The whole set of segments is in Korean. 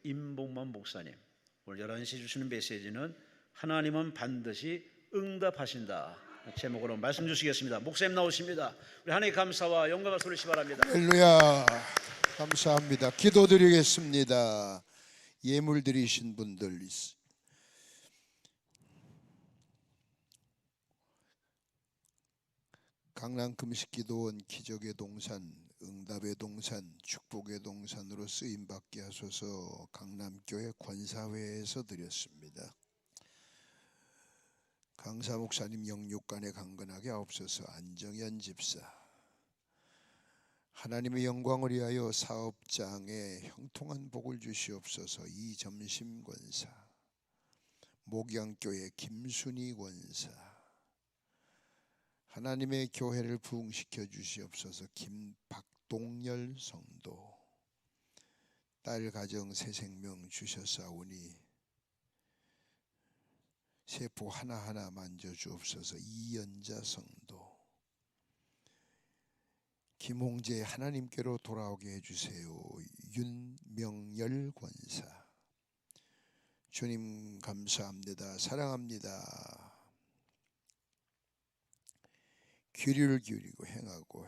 임봉만 목사님, 오늘 11시 주시는 메시지는 하나님은 반드시 응답하신다 제목으로 말씀 주시겠습니다. 목사님 나오십니다. 우리 하나님 감사와 영광을 소리시 바랍니다. 할렐루야. 감사합니다. 기도드리겠습니다. 예물 드리신 분들 강남 금식기도원 기적의 동산, 응답의 동산, 축복의 동산으로 쓰임받게 하소서. 강남교회 권사회에서 드렸습니다. 강사 목사님 영육간에 강건하게 하옵소서. 안정현 집사, 하나님의 영광을 위하여 사업장에 형통한 복을 주시옵소서. 이점심 권사, 목양교회 김순희 권사, 하나님의 교회를 부흥시켜 주시옵소서. 김박동열 성도, 딸 가정 새 생명 주셨사오니 세포 하나하나 만져주옵소서. 이연자 성도, 김홍재 하나님께로 돌아오게 해주세요. 윤명열 권사, 주님 감사합니다. 사랑합니다. 귀를 기울이고 행하고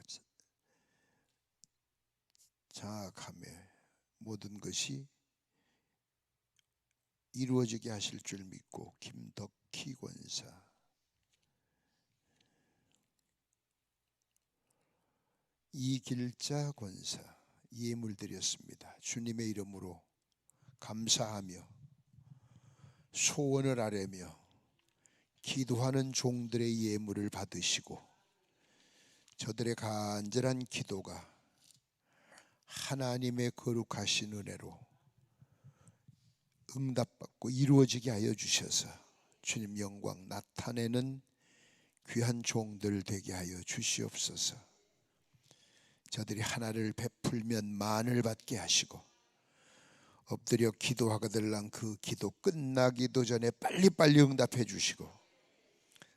장악하며 모든 것이 이루어지게 하실 줄 믿고 김덕희 권사, 이길자 권사 예물 드렸습니다. 주님의 이름으로 감사하며 소원을 아뢰며 기도하는 종들의 예물을 받으시고 저들의 간절한 기도가 하나님의 거룩하신 은혜로 응답받고 이루어지게 하여 주셔서 주님 영광 나타내는 귀한 종들 되게 하여 주시옵소서. 저들이 하나를 베풀면 만을 받게 하시고 엎드려 기도하거들랑 그 기도 끝나기도 전에 빨리빨리 응답해 주시고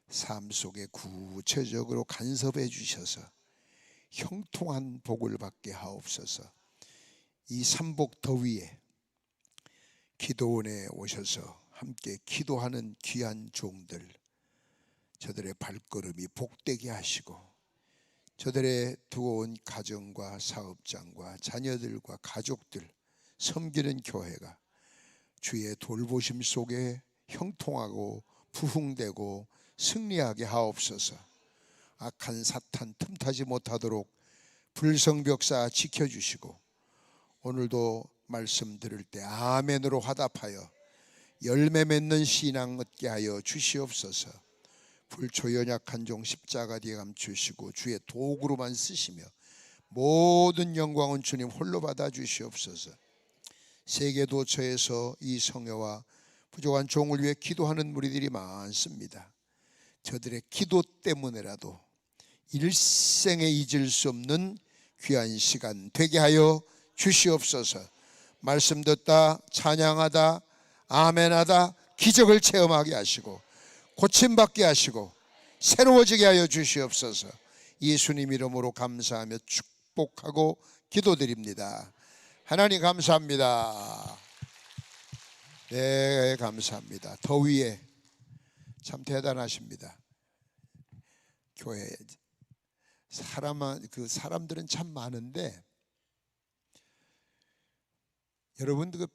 삶 속에 구체적으로 간섭해 주셔서 형통한 복을 받게 하옵소서. 이 삼복 더위에 기도원에 오셔서 함께 기도하는 귀한 종들, 저들의 발걸음이 복되게 하시고 저들의 두고 온 가정과 사업장과 자녀들과 가족들 섬기는 교회가 주의 돌보심 속에 형통하고 부흥되고 승리하게 하옵소서. 악한 사탄 틈타지 못하도록 불성벽 쌓아 지켜주시고 오늘도 말씀 들을 때 아멘으로 화답하여 열매 맺는 신앙 얻게 하여 주시옵소서. 불초 연약한 종 십자가 뒤에 감추시고 주의 도구로만 쓰시며 모든 영광은 주님 홀로 받아 주시옵소서. 세계 도처에서 이 성회와 부족한 종을 위해 기도하는 무리들이 많습니다. 저들의 기도 때문에라도 일생에 잊을 수 없는 귀한 시간 되게 하여 주시옵소서. 말씀 듣다 찬양하다 아멘하다 기적을 체험하게 하시고 고침받게 하시고 새로워지게 하여 주시옵소서. 예수님 이름으로 감사하며 축복하고 기도드립니다. 하나님 감사합니다. 네, 감사합니다. 더위에 참 대단하십니다. 교회 사람들은 참 많은데 여러분들 그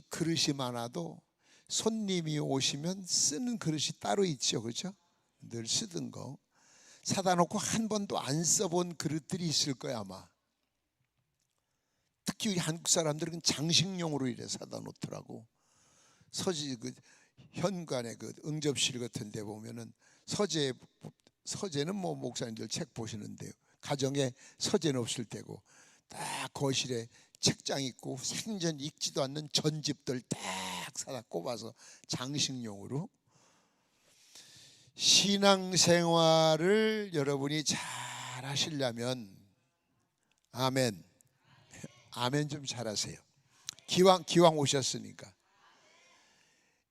그릇이 많아도 손님이 오시면 쓰는 그릇이 따로 있죠, 그렇죠? 늘 쓰던 거 사다 놓고 한 번도 안 써본 그릇들이 있을 거야 아마. 특히 우리 한국 사람들은 장식용으로 이래 사다 놓더라고. 현관에 그 응접실 같은 데 보면은 서재는 뭐 목사님들 책 보시는데요, 가정에 서재는 없을 때고 딱 거실에 책장 있고 생전 읽지도 않는 전집들 딱 사다 꼽아서 장식용으로. 신앙생활을 여러분이 잘 하시려면 아멘 좀 잘하세요. 기왕 오셨으니까.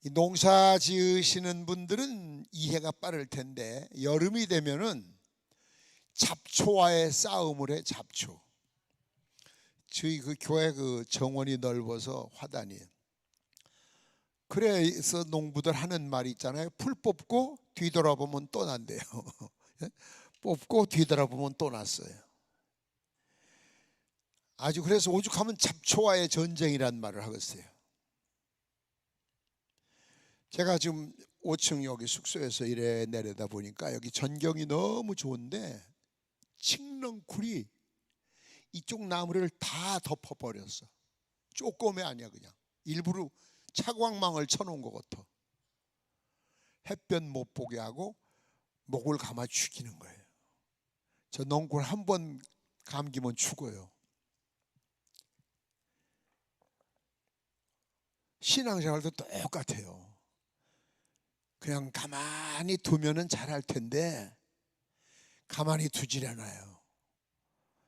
이 농사 지으시는 분들은 이해가 빠를 텐데 여름이 되면은 잡초와의 싸움을 해. 잡초 저희 그 교회 그 정원이 넓어서 화단이. 그래서 농부들 하는 말이 있잖아요. 풀 뽑고 뒤돌아보면 또 난대요. 뽑고 뒤돌아보면 또 났어요. 아주 그래서 오죽하면 잡초와의 전쟁이란 말을 하겠어요. 제가 지금 5층 여기 숙소에서 이래 내려다 보니까 여기 전경이 너무 좋은데 칡렁쿨이 이쪽 나무를 다 덮어버렸어. 쪼꼬매 아니야 그냥. 일부러 차광망을 쳐놓은 것 같아. 햇볕 못 보게 하고 목을 감아 죽이는 거예요. 저 넝쿨 한 번 감기면 죽어요. 신앙생활도 똑같아요. 그냥 가만히 두면은 잘할 텐데 가만히 두질 않아요.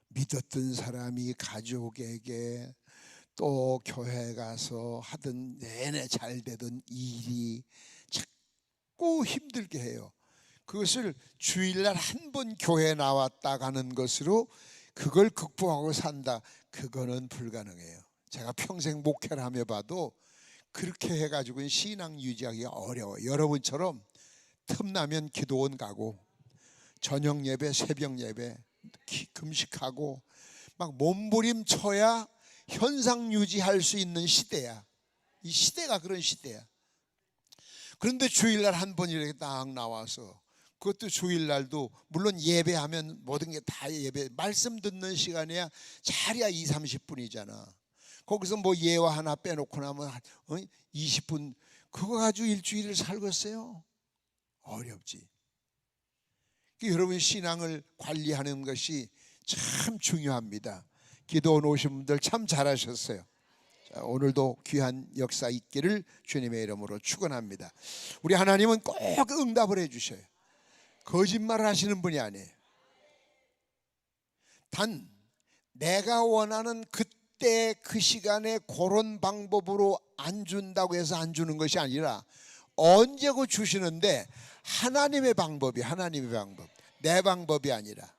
믿었던 사람이 가족에게 또 교회 가서 하던 내내 잘 되던 일이 자꾸 힘들게 해요. 그것을 주일날 한 번 교회 나왔다 가는 것으로 그걸 극복하고 산다. 그거는 불가능해요. 제가 평생 목회를 하며 봐도 그렇게 해가지고는 신앙 유지하기가 어려워요. 여러분처럼 틈나면 기도원 가고 저녁 예배, 새벽 예배 금식하고 막 몸부림쳐야 현상 유지할 수 있는 시대야. 이 시대가 그런 시대야. 그런데 주일날 한 번 이렇게 딱 나와서, 그것도 주일날도 물론 예배하면 모든 게 다 예배, 말씀 듣는 시간이야 잘이야 2, 30분이잖아. 거기서 뭐 예화 하나 빼놓고 나면 20분 그거 가지고 일주일을 살겠어요? 어렵지. 여러분 신앙을 관리하는 것이 참 중요합니다. 기도원 오신 분들 참 잘하셨어요. 자, 오늘도 귀한 역사 있기를 주님의 이름으로 축원합니다. 우리 하나님은 꼭 응답을 해주셔요. 거짓말을 하시는 분이 아니에요. 단 내가 원하는 그때 그 시간에 그런 방법으로 안 준다고 해서 안 주는 것이 아니라 언제고 주시는데 하나님의 방법이, 하나님의 방법, 내 방법이 아니라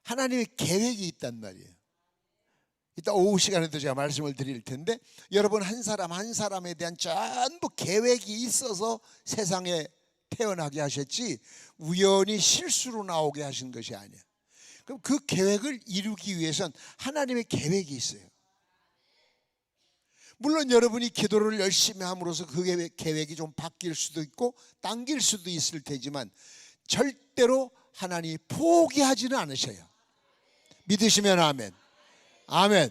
하나님의 계획이 있단 말이에요. 이따 오후 시간에도 제가 말씀을 드릴 텐데 여러분 한 사람 한 사람에 대한 전부 계획이 있어서 세상에 태어나게 하셨지 우연히 실수로 나오게 하신 것이 아니에요. 그럼 그 계획을 이루기 위해선 하나님의 계획이 있어요. 물론 여러분이 기도를 열심히 함으로써 그 계획이 좀 바뀔 수도 있고 당길 수도 있을 테지만 절대로 하나님이 포기하지는 않으셔요. 믿으시면 아멘. 아멘.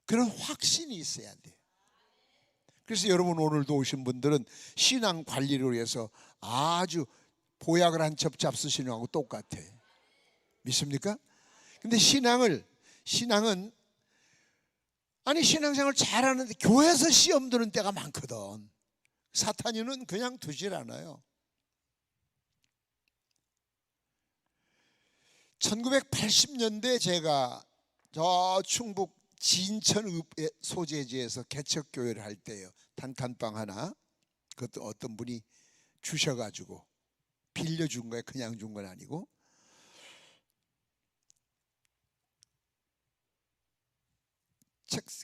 그런 확신이 있어야 돼요. 그래서 여러분 오늘도 오신 분들은 신앙 관리를 위해서 아주 보약을 한 첩 잡수시는 거하고 똑같아. 믿습니까? 근데 신앙은 아니 신앙생활 잘하는데 교회에서 시험 드는 때가 많거든. 사탄이는 그냥 두질 않아요. 1980년대 제가 저 충북 진천 소재지에서 개척교회를 할 때요. 단칸방 하나 그것도 어떤 분이 주셔가지고 빌려준 거예요. 그냥 준 건 아니고.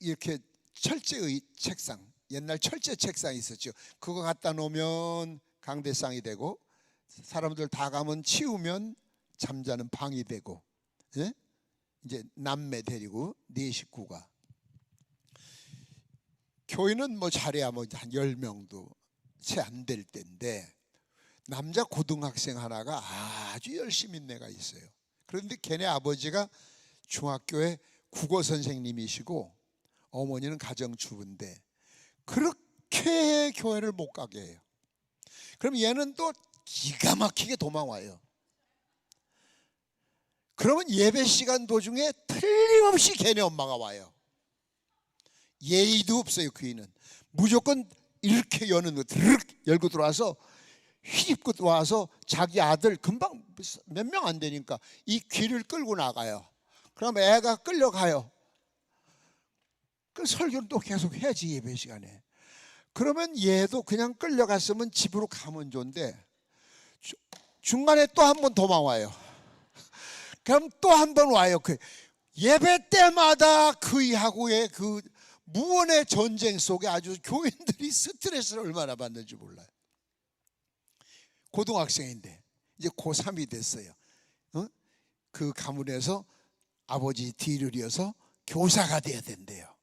이렇게 철제의 책상, 옛날 철제 책상이 있었죠. 그거 갖다 놓으면 강대상이 되고 사람들 다 가면 치우면 잠자는 방이 되고, 예? 이제 남매 데리고 네 식구가. 교회는 뭐 잘해야 뭐 한 10명도 채 안 될 때인데 남자 고등학생 하나가 아주 열심히 있는 애가 있어요. 그런데 걔네 아버지가 중학교에 국어 선생님이시고 어머니는 가정주부인데 그렇게 교회를 못 가게 해요. 그럼 얘는 또 기가 막히게 도망와요. 그러면 예배 시간 도중에 틀림없이 걔네 엄마가 와요. 예의도 없어요. 그이는 무조건 이렇게 여는 거 드르륵 열고 들어와서 휘입고 들어와서 자기 아들 금방 몇 명 안 되니까 이 귀를 끌고 나가요. 그럼 애가 끌려가요. 그 설교를 또 계속 해야지 예배 시간에. 그러면 얘도 그냥 끌려갔으면 집으로 가면 좋은데 중간에 또 한 번 도망와요. 그럼 또 한 번 와요. 그 예배 때마다 그이하고의 그 무언의 전쟁 속에 아주 교인들이 스트레스를 얼마나 받는지 몰라요. 고등학생인데 이제 고3이 됐어요. 그 가문에서 아버지 뒤를 이어서 교사가 돼야 된대요.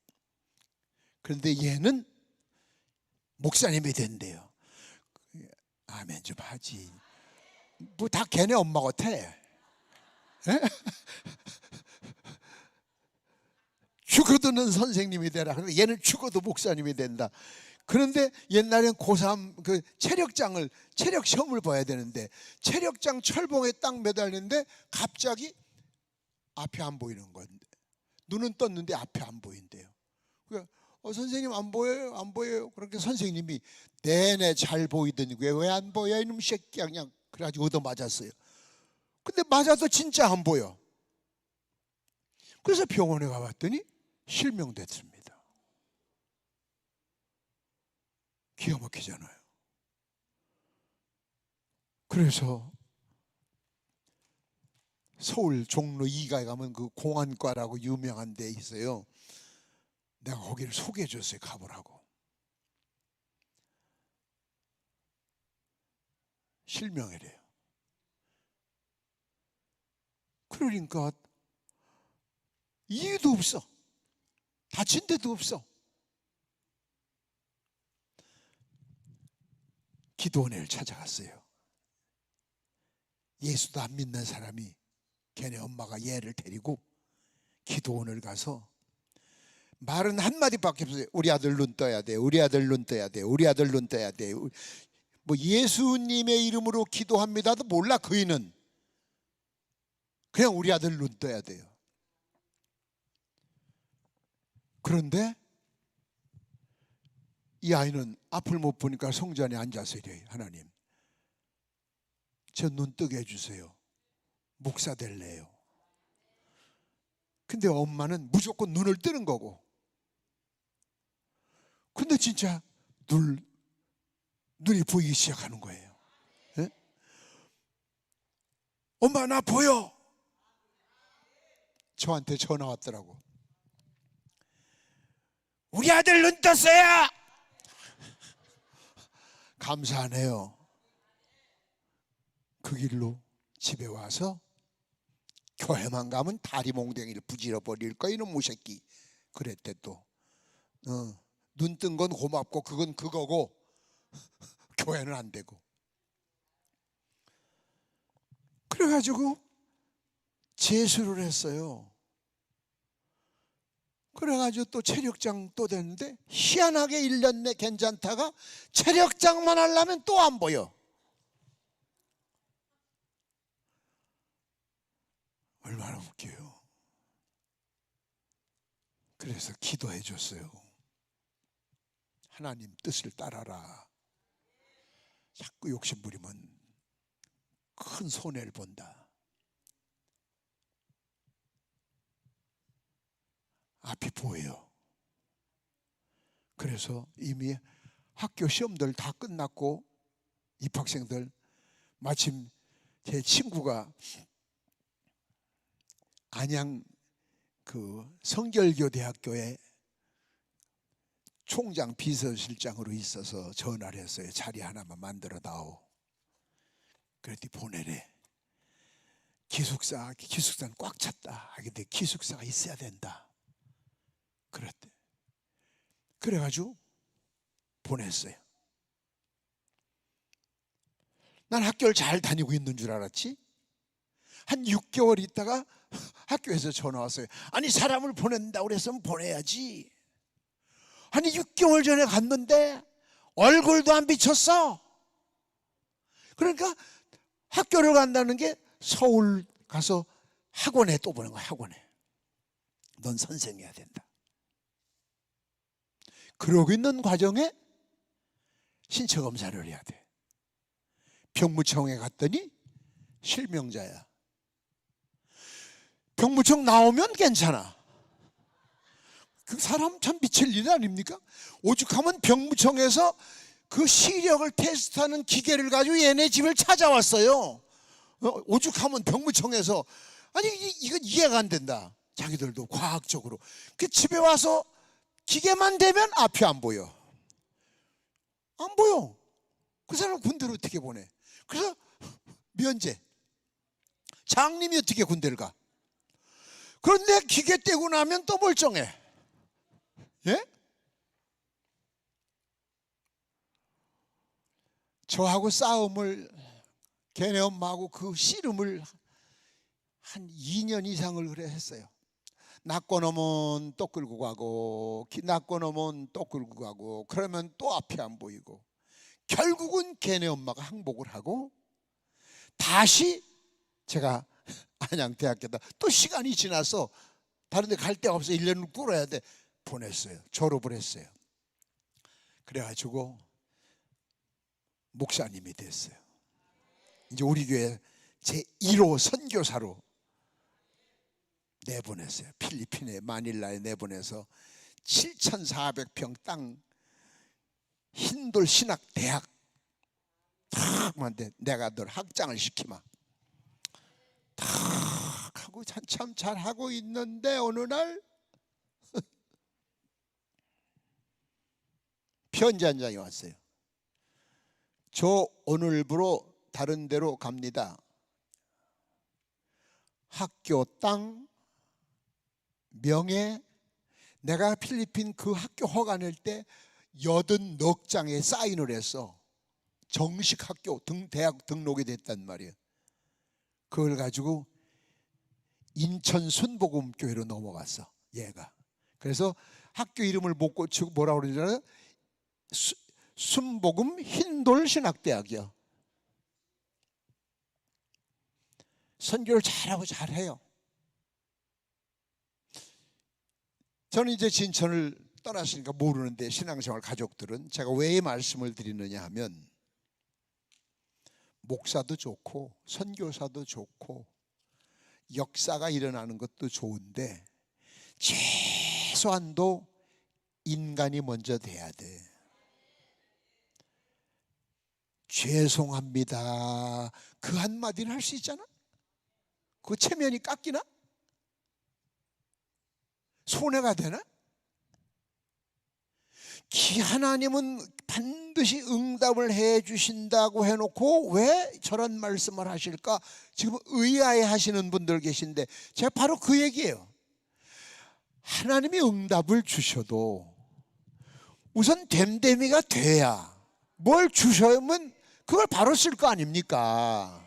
그런데 얘는 목사님이 된대요. 아멘 좀 하지. 뭐 다 걔네 엄마 같아. 죽어도는 선생님이 되라. 그런데 얘는 죽어도 목사님이 된다. 그런데 옛날엔 고3 그 체력 시험을 봐야 되는데 체력장 철봉에 딱 매달리는데 갑자기 앞이 안 보이는 건데 눈은 떴는데 앞이 안 보인대요. 그러니까 선생님 안 보여요? 안 보여요? 그렇게 선생님이 내내 잘 보이더니 왜 안 보여 이놈 새끼야 그냥 그래가지고 얻어맞았어요. 근데 맞아도 진짜 안 보여. 그래서 병원에 가봤더니 실명됐습니다. 기가 막히잖아요. 그래서 서울 종로 2가에 가면 그 공안과라고 유명한 데 있어요. 내가 거기를 소개해 줬어요. 가보라고. 실명이래요. 그러니까 이유도 없어. 다친 데도 없어. 기도원을 찾아갔어요. 예수도 안 믿는 사람이 걔네 엄마가 얘를 데리고 기도원을 가서 말은 한마디밖에 없어요. 우리 아들 눈 떠야 돼. 우리 아들 눈 떠야 돼. 우리 아들 눈 떠야 돼. 뭐 예수님의 이름으로 기도합니다도 몰라. 그이는 그냥 우리 아들 눈 떠야 돼요. 그런데 이 아이는 앞을 못 보니까 성전에 앉아서 이래요. 하나님 저 눈 뜨게 해주세요. 목사 될래요. 근데 엄마는 무조건 눈을 뜨는 거고. 근데 진짜 눈이 보이기 시작하는 거예요. 네? 엄마 나 보여. 저한테 전화 왔더라고. 우리 아들 눈 떴어요. 감사하네요. 그 길로 집에 와서 교회만 가면 다리 몽댕이를 부질러 버릴 거야 이놈 무새끼. 그랬대 또. 눈 뜬 건 고맙고 그건 그거고 교회는 안 되고. 그래가지고 재수를 했어요. 그래가지고 또 체력장 또 됐는데 희한하게 1년 내 괜찮다가 체력장만 하려면 또 안 보여. 얼마나 웃겨요. 그래서 기도해 줬어요. 하나님 뜻을 따라라. 자꾸 욕심 부리면 큰 손해를 본다. 앞이 보여요. 그래서 이미 학교 시험들 다 끝났고 입학생들 마침 제 친구가 안양 그 성결교대학교에 총장 비서실장으로 있어서 전화를 했어요. 자리 하나만 만들어 다오. 그랬더니 보내래. 기숙사는 꽉 찼다. 근데 기숙사가 있어야 된다. 그랬대. 그래가지고 보냈어요. 난 학교를 잘 다니고 있는 줄 알았지. 한 6개월 있다가 학교에서 전화 왔어요. 아니 사람을 보낸다고 그랬으면 보내야지. 아니 6개월 전에 갔는데 얼굴도 안 비쳤어. 그러니까 학교를 간다는 게 서울 가서 학원에 또 보낸 거야. 학원에. 넌 선생해야 된다. 그러고 있는 과정에 신체 검사를 해야 돼. 병무청에 갔더니 실명자야. 병무청 나오면 괜찮아. 그 사람 참 미칠 일 아닙니까? 오죽하면 병무청에서 그 시력을 테스트하는 기계를 가지고 얘네 집을 찾아왔어요. 오죽하면 병무청에서 아니 이건 이해가 안 된다. 자기들도 과학적으로. 그 집에 와서 기계만 되면 앞이 안 보여. 안 보여. 그 사람 군대를 어떻게 보내? 그래서 면제. 장님이 어떻게 군대를 가? 그런데 기계 떼고 나면 또 멀쩡해. 예? 저하고 싸움을, 걔네 엄마하고 그 씨름을 한 2년 이상을 그래 했어요. 낳고 나면 또 끌고 가고, 낳고 나면 또 끌고 가고, 그러면 또 앞이 안 보이고, 결국은 걔네 엄마가 항복을 하고 다시 제가 안양대학교다, 또 시간이 지나서 다른 데 갈 데가 없어 1년을 꿇어야 돼, 보냈어요. 졸업을 했어요. 그래가지고 목사님이 됐어요. 이제 우리 교회 제1호 선교사로 내보냈어요. 필리핀에 마닐라에 내보내서 7,400평 땅 흰돌 신학대학 탁 만데, 내가 널 학장을 시키마 탁 하고 참 잘하고 있는데 어느 날 편지 한 장이 왔어요. 저 오늘부로 다른 데로 갑니다. 학교 땅 명예, 내가 필리핀 그 학교 허가 낼 때 80넉장에 사인을 해서 정식 학교 대학 등록이 됐단 말이에요. 그걸 가지고 인천 순복음교회로 넘어갔어, 얘가. 그래서 학교 이름을 못 고치고 뭐라 그러잖아요. 순복음 흰돌 신학대학이요. 선교를 잘하고 잘해요. 저는 이제 진천을 떠났으니까 모르는데, 신앙생활 가족들은 제가 왜 말씀을 드리느냐 하면, 목사도 좋고 선교사도 좋고 역사가 일어나는 것도 좋은데 최소한도 인간이 먼저 돼야 돼. 죄송합니다, 그 한마디는 할 수 있잖아. 그 체면이 깎이나? 손해가 되나? 하나님은 반드시 응답을 해 주신다고 해놓고 왜 저런 말씀을 하실까? 지금 의아해 하시는 분들 계신데, 제가 바로 그 얘기예요. 하나님이 응답을 주셔도 우선 됨됨이가 돼야, 뭘 주셔면 그걸 바로 쓸 거 아닙니까?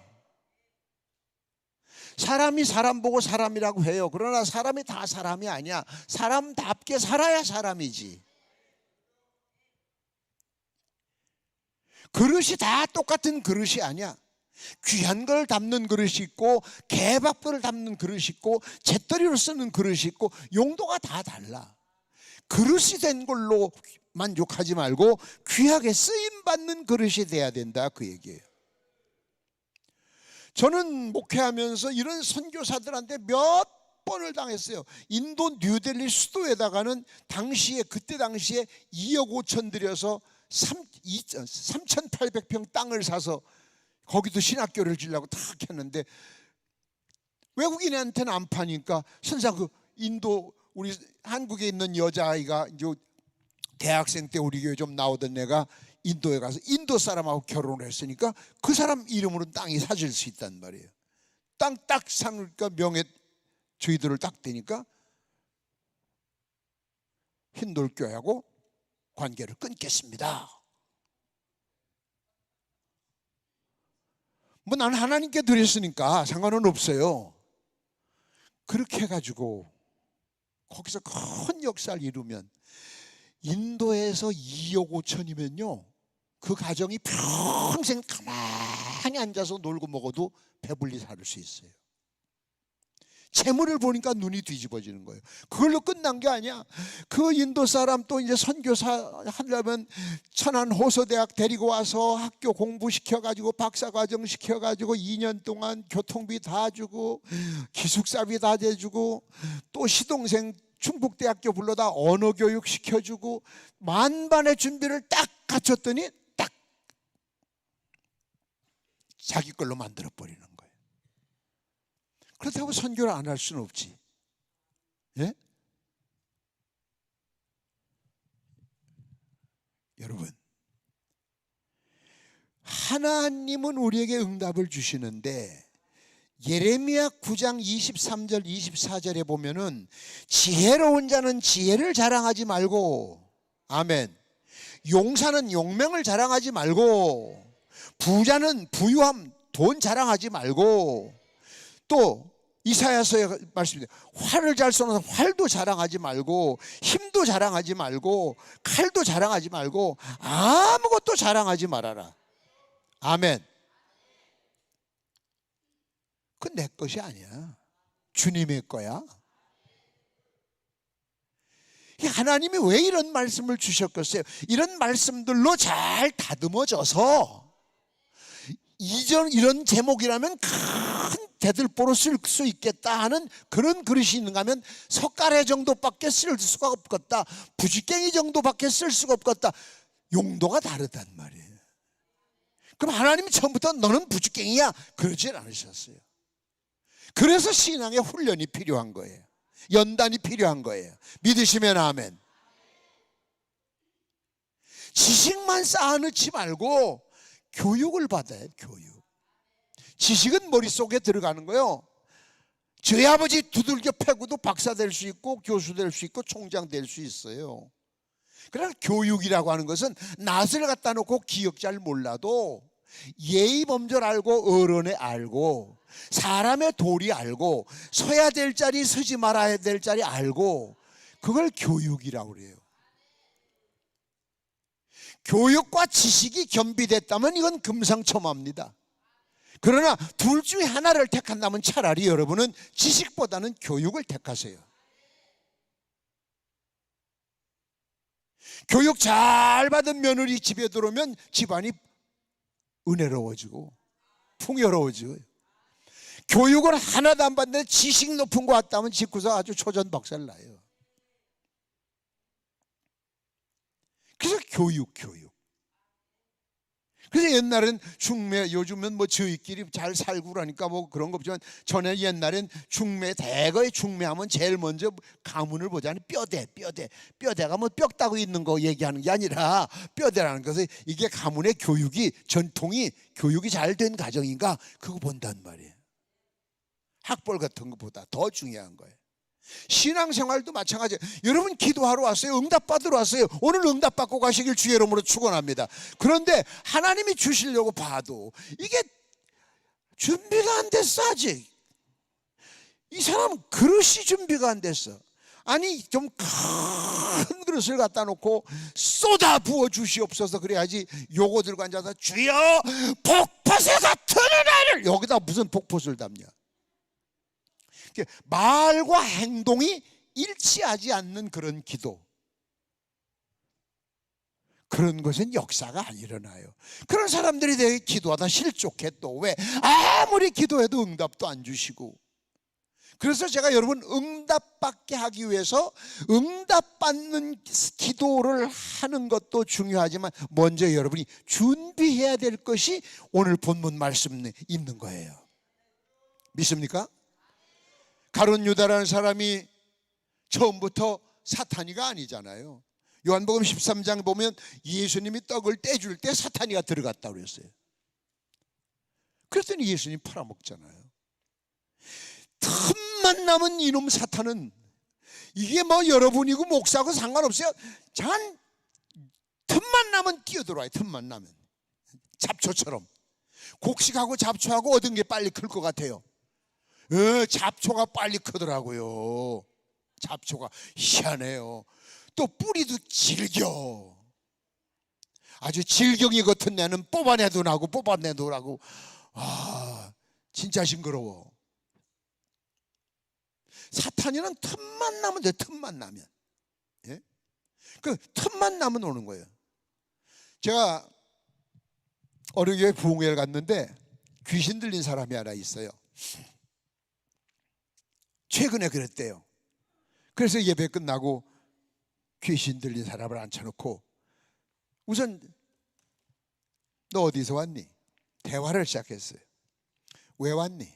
사람이 사람 보고 사람이라고 해요. 그러나 사람이 다 사람이 아니야. 사람답게 살아야 사람이지. 그릇이 다 똑같은 그릇이 아니야. 귀한 걸 담는 그릇이 있고, 개밥을 담는 그릇이 있고, 재떨이로 쓰는 그릇이 있고, 용도가 다 달라. 그릇이 된 걸로 만족하지 말고 귀하게 쓰임받는 그릇이 돼야 된다, 그 얘기예요. 저는 목회하면서 이런 선교사들한테 몇 번을 당했어요. 인도 뉴델리 수도에다가는 그때 당시에 2억 5천 들여서 3,800평 땅을 사서 거기도 신학교를 지으려고 탁 했는데, 외국인한테는 안 파니까 선사, 그 인도, 우리 한국에 있는 여자아이가 이제 대학생 때 우리 교회 좀 나오던 애가 인도에 가서 인도 사람하고 결혼을 했으니까 그 사람 이름으로 땅이 사질 수 있단 말이에요. 땅 딱 사니까 명예 저희들을 딱 대니까 흰돌교회하고 관계를 끊겠습니다. 뭐 나는 하나님께 드렸으니까 상관은 없어요. 그렇게 해가지고 거기서 큰 역사를 이루면, 인도에서 2억 5천이면요 그 가정이 평생 가만히 앉아서 놀고 먹어도 배불리 살 수 있어요. 재물을 보니까 눈이 뒤집어지는 거예요. 그걸로 끝난 게 아니야. 그 인도 사람 또 이제 선교사 하려면 천안 호서대학 데리고 와서 학교 공부시켜가지고 박사과정 시켜가지고 2년 동안 교통비 다 주고 기숙사비 다 대주고, 또 시동생 충북대학교 불러다 언어교육 시켜주고 만반의 준비를 딱 갖췄더니 딱 자기 걸로 만들어버리는 거예요. 그렇다고 선교를 안 할 수는 없지. 예? 여러분, 하나님은 우리에게 응답을 주시는데 예레미야 9장 23절 24절에 보면은 지혜로운 자는 지혜를 자랑하지 말고, 아멘, 용사는 용맹을 자랑하지 말고, 부자는 부유함 돈 자랑하지 말고, 또 이사야서에 말씀입니다. 활을 잘 쏘는 활도 자랑하지 말고, 힘도 자랑하지 말고, 칼도 자랑하지 말고, 아무것도 자랑하지 말아라. 아멘. 그건 내 것이 아니야. 주님의 거야. 하나님이 왜 이런 말씀을 주셨겠어요? 이런 말씀들로 잘 다듬어져서 이런 제목이라면 큰 대들보로 쓸 수 있겠다 하는 그런 그릇이 있는가 하면 석가래 정도밖에 쓸 수가 없겠다, 부지깽이 정도밖에 쓸 수가 없겠다. 용도가 다르단 말이에요. 그럼 하나님이 처음부터 너는 부지깽이야 그러질 않으셨어요. 그래서 신앙의 훈련이 필요한 거예요. 연단이 필요한 거예요. 믿으시면 아멘. 지식만 쌓아놓지 말고 교육을 받아야 교육. 지식은 머릿속에 들어가는 거예요. 저희 아버지 두들겨 패고도 박사 될 수 있고 교수 될 수 있고 총장 될 수 있어요. 그러나 교육이라고 하는 것은 낯을 갖다 놓고 기억 잘 몰라도 예의 범절 알고 어른에 알고 사람의 도리 알고 서야 될 자리 서지 말아야 될 자리 알고, 그걸 교육이라고 그래요. 교육과 지식이 겸비됐다면 이건 금상첨화입니다. 그러나 둘 중에 하나를 택한다면 차라리 여러분은 지식보다는 교육을 택하세요. 교육 잘 받은 며느리 집에 들어오면 집안이 은혜로워지고 풍요로워지고요. 교육을 하나도 안 받는데 지식 높은 거 왔다면 집구석 아주 초전 박살 나요. 그래서 교육. 그래서 옛날엔 중매, 요즘은 뭐 저희끼리 잘 살고 그러니까 뭐 그런 거 없지만 전에 옛날엔 중매, 대거의 중매하면 제일 먼저 가문을 보자니 뼈대가 뭐 뼈 따고 있는 거 얘기하는 게 아니라 뼈대라는 것은 이게 가문의 교육이, 전통이, 교육이 잘 된 가정인가 그거 본단 말이에요. 학벌 같은 것보다 더 중요한 거예요. 신앙생활도 마찬가지예요. 여러분 기도하러 왔어요. 응답받으러 왔어요. 오늘 응답받고 가시길 주의 이름으로 축원합니다. 그런데 하나님이 주시려고 봐도 이게 준비가 안 됐어. 아직 이 사람은 그릇이 준비가 안 됐어. 아니 좀 큰 그릇을 갖다 놓고 쏟아 부어 주시옵소서 그래야지. 요거 들고 앉아서 주여 복포새 같은 은혜를, 여기다 무슨 복포를 담냐. 말과 행동이 일치하지 않는 그런 기도, 그런 것은 역사가 안 일어나요. 그런 사람들이 되게 기도하다 실족해. 또 왜? 아무리 기도해도 응답도 안 주시고. 그래서 제가 여러분 응답받게 하기 위해서 응답받는 기도를 하는 것도 중요하지만 먼저 여러분이 준비해야 될 것이 오늘 본문 말씀에 있는 거예요. 믿습니까? 가룟 유다라는 사람이 처음부터 사탄이가 아니잖아요. 요한복음 13장 보면 예수님이 떡을 떼줄 때 사탄이가 들어갔다고 그랬어요. 그랬더니 예수님 팔아먹잖아요. 틈만 남은 이놈 사탄은, 이게 뭐 여러분이고 목사고 상관없어요. 전 틈만 나면 뛰어들어와요. 틈만 나면 잡초처럼. 곡식하고 잡초하고 얻은 게 빨리 클 것 같아요. 잡초가 빨리 크더라고요. 잡초가 희한해요. 또 뿌리도 질겨. 아주 질경이 같은 애는 뽑아내도 나고 뽑아내도 나고. 진짜 징그러워. 사탄이는 틈만 나면 돼. 틈만 나면. 예? 그 틈만 나면 오는 거예요. 제가 어느 교회 부흥회를 갔는데 귀신 들린 사람이 하나 있어요. 최근에 그랬대요. 그래서 예배 끝나고 귀신 들린 사람을 앉혀놓고 우선 너 어디서 왔니? 대화를 시작했어요. 왜 왔니?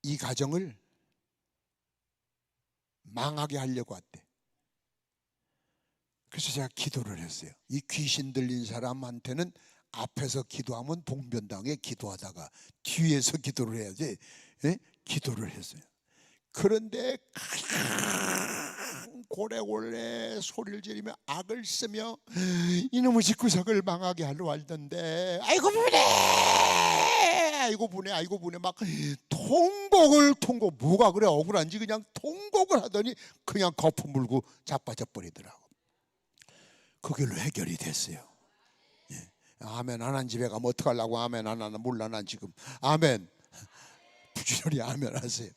이 가정을 망하게 하려고 왔대. 그래서 제가 기도를 했어요. 이 귀신 들린 사람한테는 앞에서 기도하면 봉변당에 기도하다가 뒤에서 기도를 해야지. 예? 기도를 했어요. 그런데 고래고래 소리를 지르며 악을 쓰며 이놈의 집구석을 망하게 하려 왔는데 아이고 분해, 아이고 분해, 아이고 분해, 막 통곡 뭐가 그래 억울한지 그냥 통곡을 하더니 그냥 거품 물고 자빠져 버리더라고. 그 길로 해결이 됐어요. 예. 아멘 안 한 집에 가면 어떡하려고. 아멘 안 하나 몰라. 난 지금 아멘 부지런히 아멘 하세요.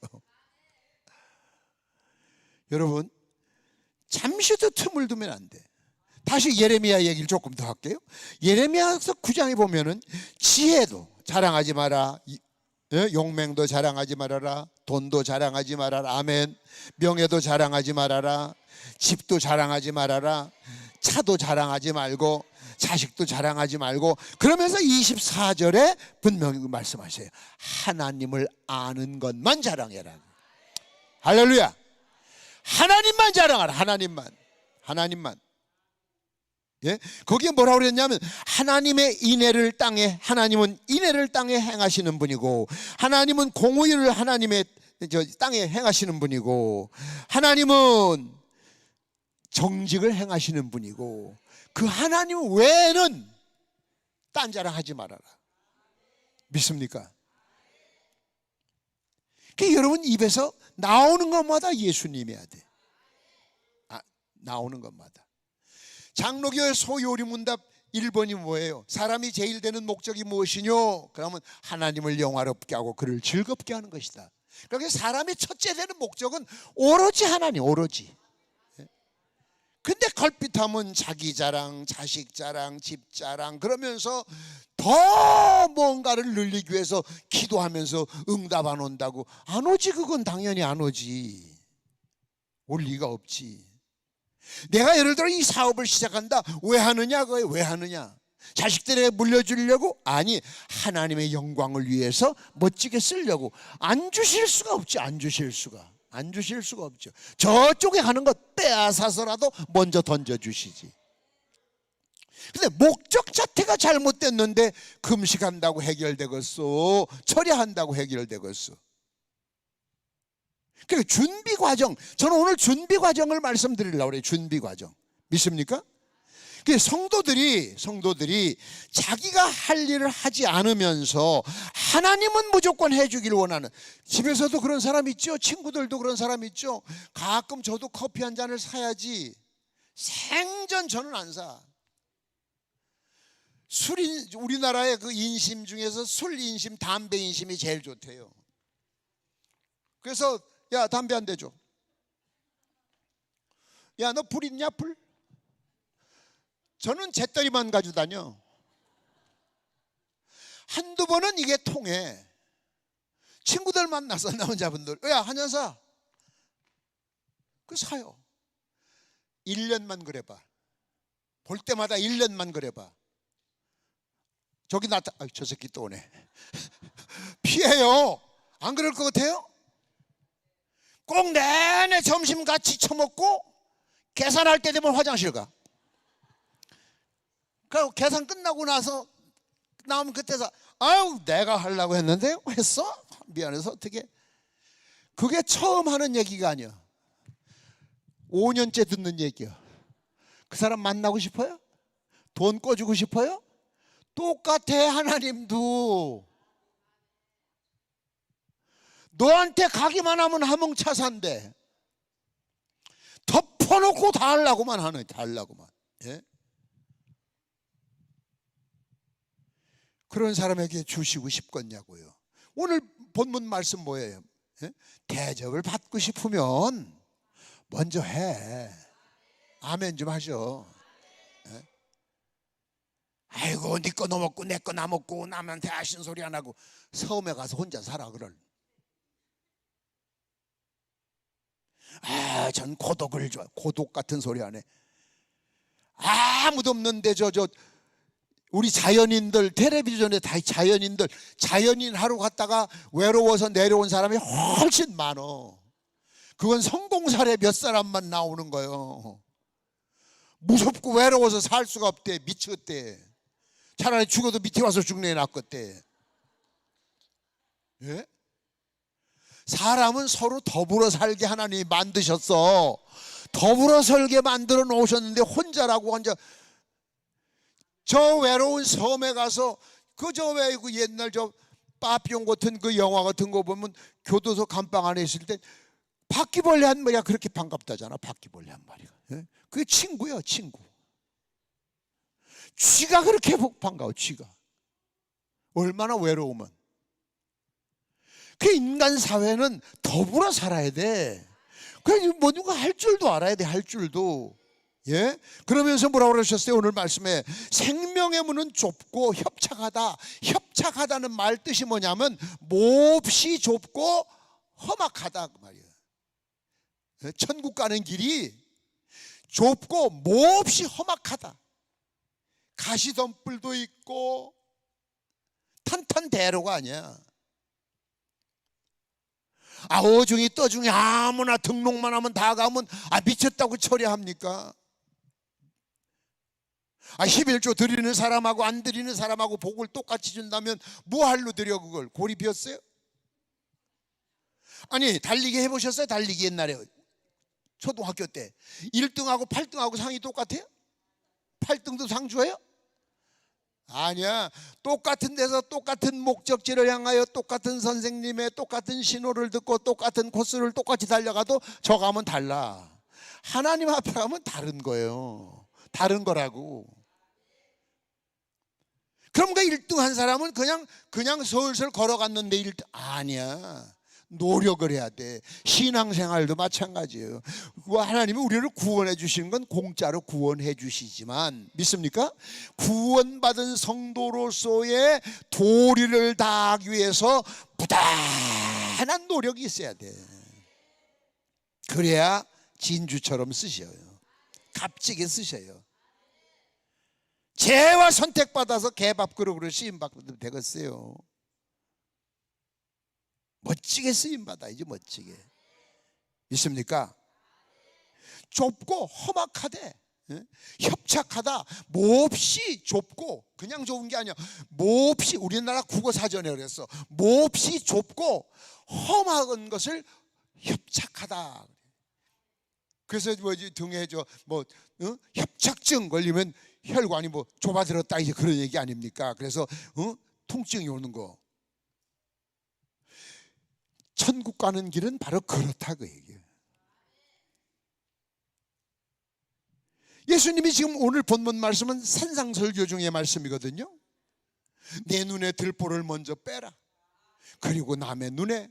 여러분 잠시도 틈을 두면 안 돼. 다시 예레미야 얘기를 조금 더 할게요. 예레미야서 9장에 보면은 지혜도 자랑하지 마라, 용맹도 자랑하지 말아라, 돈도 자랑하지 말아라, 아멘. 명예도 자랑하지 말아라, 집도 자랑하지 말아라, 차도 자랑하지 말고, 자식도 자랑하지 말고. 그러면서 24절에 분명히 말씀하세요. 하나님을 아는 것만 자랑해라. 할렐루야. 하나님만 자랑하라. 하나님만. 예? 거기에 뭐라고 그랬냐면 하나님의 인애를 땅에, 하나님은 인애를 땅에 행하시는 분이고, 하나님은 공의를 하나님의 땅에 행하시는 분이고, 하나님은 정직을 행하시는 분이고, 그 하나님 외에는 딴 자랑하지 말아라. 믿습니까? 그러니까 여러분 입에서 나오는 것마다 예수님이어야 돼. 나오는 것마다. 장로교회 소요리 문답 1번이 뭐예요? 사람이 제일 되는 목적이 무엇이뇨? 그러면 하나님을 영화롭게 하고 그를 즐겁게 하는 것이다. 그러니까 사람의 첫째 되는 목적은 오로지 하나님, 오로지. 근데 걸핏하면 자기 자랑, 자식 자랑, 집 자랑 그러면서 더 뭔가를 늘리기 위해서 기도하면서 응답 안 온다고. 안 오지. 그건 당연히 안 오지. 올 리가 없지. 내가 예를 들어 이 사업을 시작한다. 왜 하느냐? 왜 하느냐? 자식들에게 물려주려고? 아니, 하나님의 영광을 위해서 멋지게 쓰려고. 안 주실 수가 없지. 안 주실 수가 없죠. 저쪽에 가는 것 빼앗아서라도 먼저 던져주시지. 근데 목적 자체가 잘못됐는데 금식한다고 해결되겠어? 철야한다고 해결되겠어? 그러니까 준비 과정, 저는 오늘 준비 과정을 말씀드리려고 그래요. 준비 과정. 믿습니까? 성도들이 자기가 할 일을 하지 않으면서 하나님은 무조건 해주길 원하는, 집에서도 그런 사람 있죠. 친구들도 그런 사람 있죠. 가끔 저도 커피 한 잔을 사야지. 생전 저는 안 사. 우리나라의 그 인심 중에서 술 인심, 담배 인심이 제일 좋대요. 그래서 야, 담배 한 대 줘. 야, 너 불 있냐? 불? 저는 재떨이만 가지고 다녀. 한두 번은 이게 통해. 친구들 만나서 남자분들, 야, 한 잔 사. 그 사요. 1년만 그래봐. 볼 때마다 1년만 그래봐. 저기 저 새끼 또 오네. 피해요. 안 그럴 것 같아요? 꼭 내내 점심 같이 처먹고 계산할 때 되면 화장실 가. 그리고 계산 끝나고 나서 나오면 그때서 아유, 내가 하려고 했는데 했어? 미안해서 어떻게. 그게 처음 하는 얘기가 아니야. 5년째 듣는 얘기야. 그 사람 만나고 싶어요? 돈 꿔주고 싶어요? 똑같아. 하나님도 너한테 가기만 하면 하몽차사인데 덮어놓고 다 하려고만 하네. 다 하려고만. 예? 그런 사람에게 주시고 싶겠냐고요. 오늘 본문 말씀 뭐예요? 예? 대접을 받고 싶으면 먼저 해. 아멘 좀 하죠. 예? 아이고, 네 거 너 먹고 내 거 나 먹고 남한테 하신 소리 안 하고 섬에 가서 혼자 살아. 그럴. 아, 전 고독을 좋아. 고독 같은 소리 안 해. 아무도 없는데 저 우리 자연인들, 텔레비전에 다 자연인들, 자연인 하루 갔다가 외로워서 내려온 사람이 훨씬 많어. 그건 성공 사례 몇 사람만 나오는 거예요. 무섭고 외로워서 살 수가 없대. 미치겠대. 차라리 죽어도 밑에 와서 죽는 게 낫겠대. 예? 사람은 서로 더불어 살게 하나님이 만드셨어. 더불어 살게 만들어 놓으셨는데 혼자라고 혼자. 저 외로운 섬에 가서 그저 왜 그 옛날 저 빠삐용 같은 그 영화 같은 거 보면 교도소 감방 안에 있을 때 바퀴벌레 한 마리가 그렇게 반갑다잖아. 바퀴벌레 한 마리가. 예? 그게 친구야, 친구. 쥐가 그렇게 반가워. 쥐가 얼마나 외로우면. 그 인간 사회는 더불어 살아야 돼. 그래서 뭐 누가 할 줄도 알아야 돼. 할 줄도. 예? 그러면서 뭐라고 그러셨어요? 오늘 말씀에 생명의 문은 좁고 협착하다. 협착하다는 말 뜻이 뭐냐면 몹시 좁고 험악하다 그 말이에요. 천국 가는 길이 좁고 몹시 험악하다. 가시덤불도 있고 탄탄대로가 아니야. 어중이 떠중이 아무나 등록만 하면 다 가면 미쳤다고 처리합니까? 11조 드리는 사람하고 안 드리는 사람하고 복을 똑같이 준다면 뭐할로 드려 그걸? 골이 비었어요? 아니 달리기 해보셨어요? 달리기 옛날에 초등학교 때 1등하고 8등하고 상이 똑같아요? 8등도 상 줘요? 아니야. 똑같은 데서 똑같은 목적지를 향하여 똑같은 선생님의 똑같은 신호를 듣고 똑같은 코스를 똑같이 달려가도 저 가면 달라. 하나님 앞에 가면 다른 거예요. 다른 거라고. 그럼 그 1등 한 사람은 그냥 슬슬 걸어갔는데 1등 아니야. 노력을 해야 돼. 신앙생활도 마찬가지예요. 하나님이 우리를 구원해 주시는 건 공짜로 구원해 주시지만 믿습니까? 구원받은 성도로서의 도리를 다하기 위해서 부단한 노력이 있어야 돼. 그래야 진주처럼 쓰셔요. 값지게 쓰셔요. 죄와 선택받아서 개밥그릇으로 쓰임받으면 되겠어요. 멋지게 쓰임받아야지. 멋지게. 믿습니까? 좁고 험악하되 협착하다. 몹시 좁고 그냥 좁은 게 아니야. 몹시 우리나라 국어사전에 그랬어. 몹시 좁고 험한 것을 협착하다. 그래서 뭐지 등에 협착증 걸리면 혈관이 좁아들었다 이제 그런 얘기 아닙니까? 그래서 통증이 오는 거. 천국 가는 길은 바로 그렇다 그 얘기예요. 예수님이 지금 오늘 본문 말씀은 산상설교 중의 말씀이거든요. 내 눈에 들보를 먼저 빼라. 그리고 남의 눈에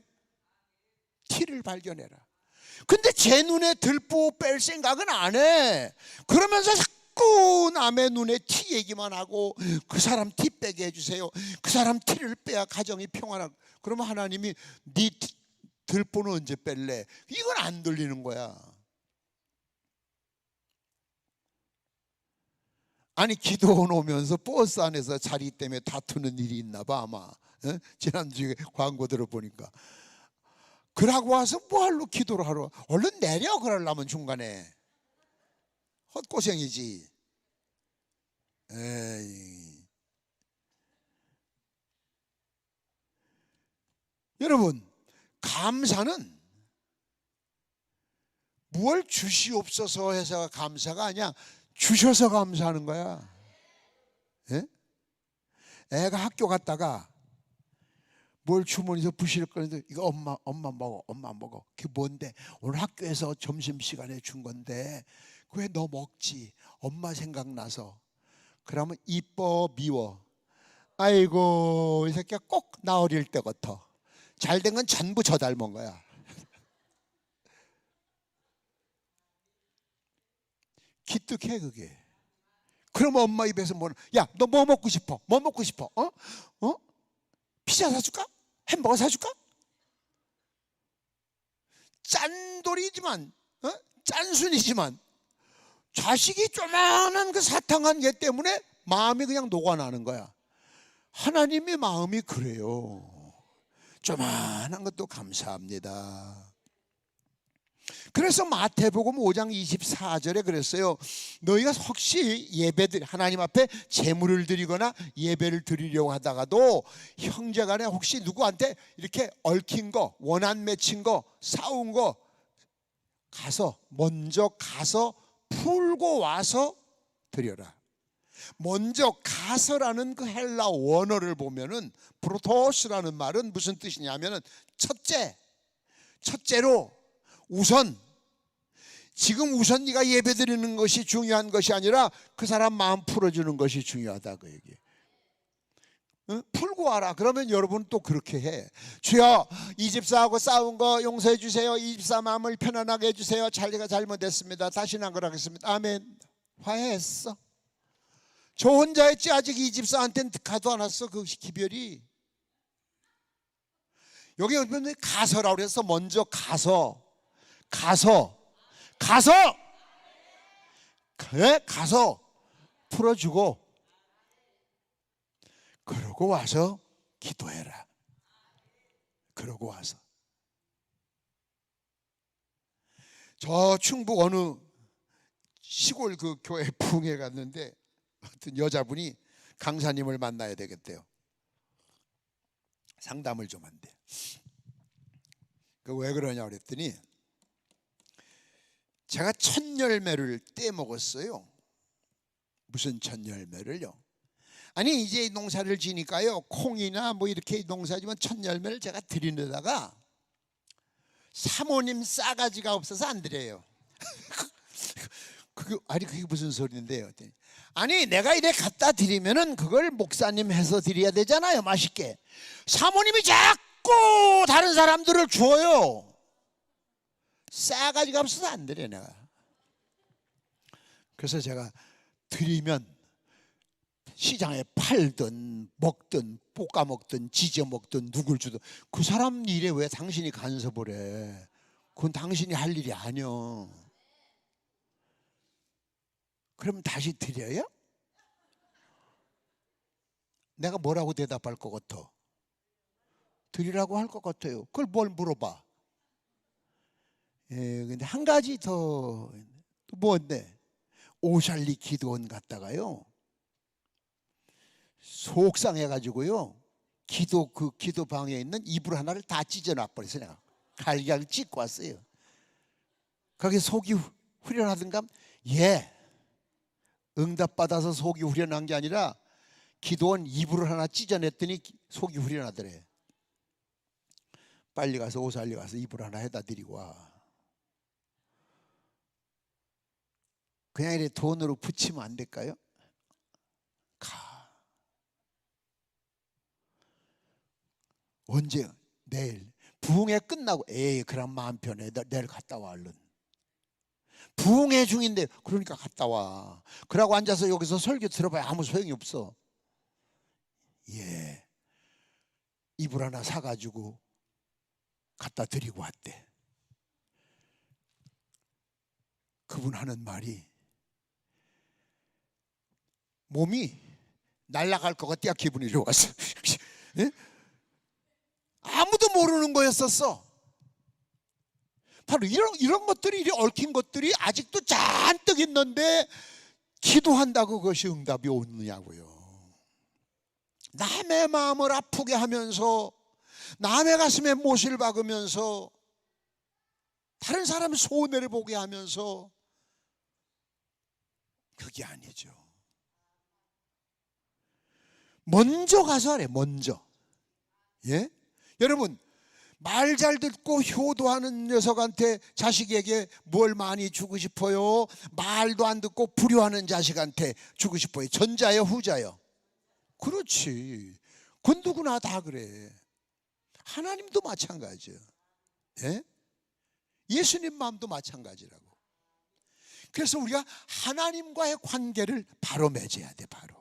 티를 발견해라. 근데 제 눈에 들보 뺄 생각은 안 해. 그러면서 자꾸 남의 눈에 티 얘기만 하고 그 사람 티 빼게 해주세요. 그 사람 티를 빼야 가정이 평안하고. 그러면 하나님이 네 들보는 언제 뺄래? 이건 안 들리는 거야. 아니 기도원 오면서 버스 안에서 자리 때문에 다투는 일이 있나 봐 아마. 지난주에 광고 들어보니까. 그러고 와서 뭐하러 기도를 하러 얼른 내려 그러려면 중간에 헛고생이지. 에이. 여러분 감사는 무얼 주시옵소서 해서 감사가 아니야. 주셔서 감사하는 거야. 예? 애가 학교 갔다가 뭘 주머니에서 부실 거는데 이거 엄마 먹어. 엄마 먹어. 그게 뭔데? 오늘 학교에서 점심시간에 준 건데 왜 너 먹지? 엄마 생각나서. 그러면 이뻐 미워. 아이고 이 새끼가 꼭 나 어릴 때 같아. 잘된 건 전부 저 닮은 거야. 기특해 그게. 그러면 엄마 입에서 야 너 뭐 먹고 싶어? 뭐 먹고 싶어? 피자 사줄까? 햄버거 사줄까? 짠돌이지만 짠순이지만 자식이 조만한 그 사탕한 게 때문에 마음이 그냥 녹아나는 거야. 하나님의 마음이 그래요. 조만한 것도 감사합니다. 그래서 마태복음 5장 24절에 그랬어요. 너희가 혹시 예배들 하나님 앞에 제물을 드리거나 예배를 드리려고 하다가도 형제간에 혹시 누구한테 이렇게 얽힌 거, 원한 맺힌 거, 싸운 거 먼저 가서 풀고 와서 드려라. 먼저 가서라는 그 헬라 원어를 보면은 프로토스라는 말은 무슨 뜻이냐면은 첫째로 우선 지금 우선 네가 예배드리는 것이 중요한 것이 아니라 그 사람 마음 풀어주는 것이 중요하다 그 얘기. 응? 풀고 와라. 그러면 여러분 또 그렇게 해. 주여 이 집사하고 싸운 거 용서해 주세요. 이 집사 마음을 편안하게 해주세요. 자기가 잘못했습니다. 다시는 안 그러겠습니다. 아멘. 화해했어. 저 혼자 했지 아직 이 집사한테는 가도 안 왔어. 그 기별이. 여기 보면 가서라고 그래서 먼저 가서 풀어주고 그러고 와서 기도해라. 그러고 와서 저 충북 어느 시골 그 교회 부흥회 갔는데 어떤 여자분이 강사님을 만나야 되겠대요. 상담을 좀 한대. 그 왜 그러냐 그랬더니 제가 첫 열매를 떼먹었어요. 무슨 첫 열매를요? 아니 이제 농사를 지니까요 콩이나 뭐 이렇게 농사지면 첫 열매를 제가 드리려다가 사모님 싸가지가 없어서 안 드려요. 그게 무슨 소리인데요? 아니 내가 이래 갖다 드리면은 그걸 목사님 해서 드려야 되잖아요. 맛있게. 사모님이 자꾸 다른 사람들을 줘요. 싸가지가 없어서 안 드려 내가. 그래서 제가 드리면 시장에 팔든 먹든 볶아 먹든 지져 먹든 누굴 주든 그 사람 일에 왜 당신이 간섭을 해? 그건 당신이 할 일이 아니여. 그럼 다시 드려요? 내가 뭐라고 대답할 것 같아? 드리라고 할 것 같아요. 그걸 뭘 물어봐? 근데 한 가지 더 뭔데? 오샬리 기도원 갔다가요 속상해가지고요 그 기도방에 있는 이불 하나를 다 찢어놔버렸어요. 내가 갈기를 찢고 왔어요. 거기 속이 후련하던가? 예, 응답받아서 속이 후련한 게 아니라 기도원 이불을 하나 찢어냈더니 속이 후련하더래. 빨리 가서 오살리 가서 이불 하나 해다 드리고 와. 그냥 이렇게 돈으로 붙이면 안 될까요? 가. 언제? 내일. 부흥회 끝나고 그럼 마음 편해. 내일 갔다 와 얼른. 부흥회 중인데 그러니까 갔다 와. 그러고 앉아서 여기서 설교 들어봐야 아무 소용이 없어. 예. 이불 하나 사가지고 갖다 드리고 왔대. 그분 하는 말이 몸이 날아갈 것 같아. 기분이 좋았어. 예? 아무도 모르는 거였었어. 바로 이런 것들이 얽힌 것들이 아직도 잔뜩 있는데 기도한다고 그것이 응답이 오느냐고요. 남의 마음을 아프게 하면서 남의 가슴에 못을 박으면서 다른 사람의 손해를 보게 하면서 그게 아니죠. 먼저 가서 하래. 먼저. 예? 여러분 말 잘 듣고 효도하는 녀석한테 자식에게 뭘 많이 주고 싶어요? 말도 안 듣고 불효하는 자식한테 주고 싶어요? 전자요 후자요? 그렇지. 그건 누구나 다 그래. 하나님도 마찬가지예요. 예? 예수님 마음도 마찬가지라고. 그래서 우리가 하나님과의 관계를 바로 맺어야 돼. 바로.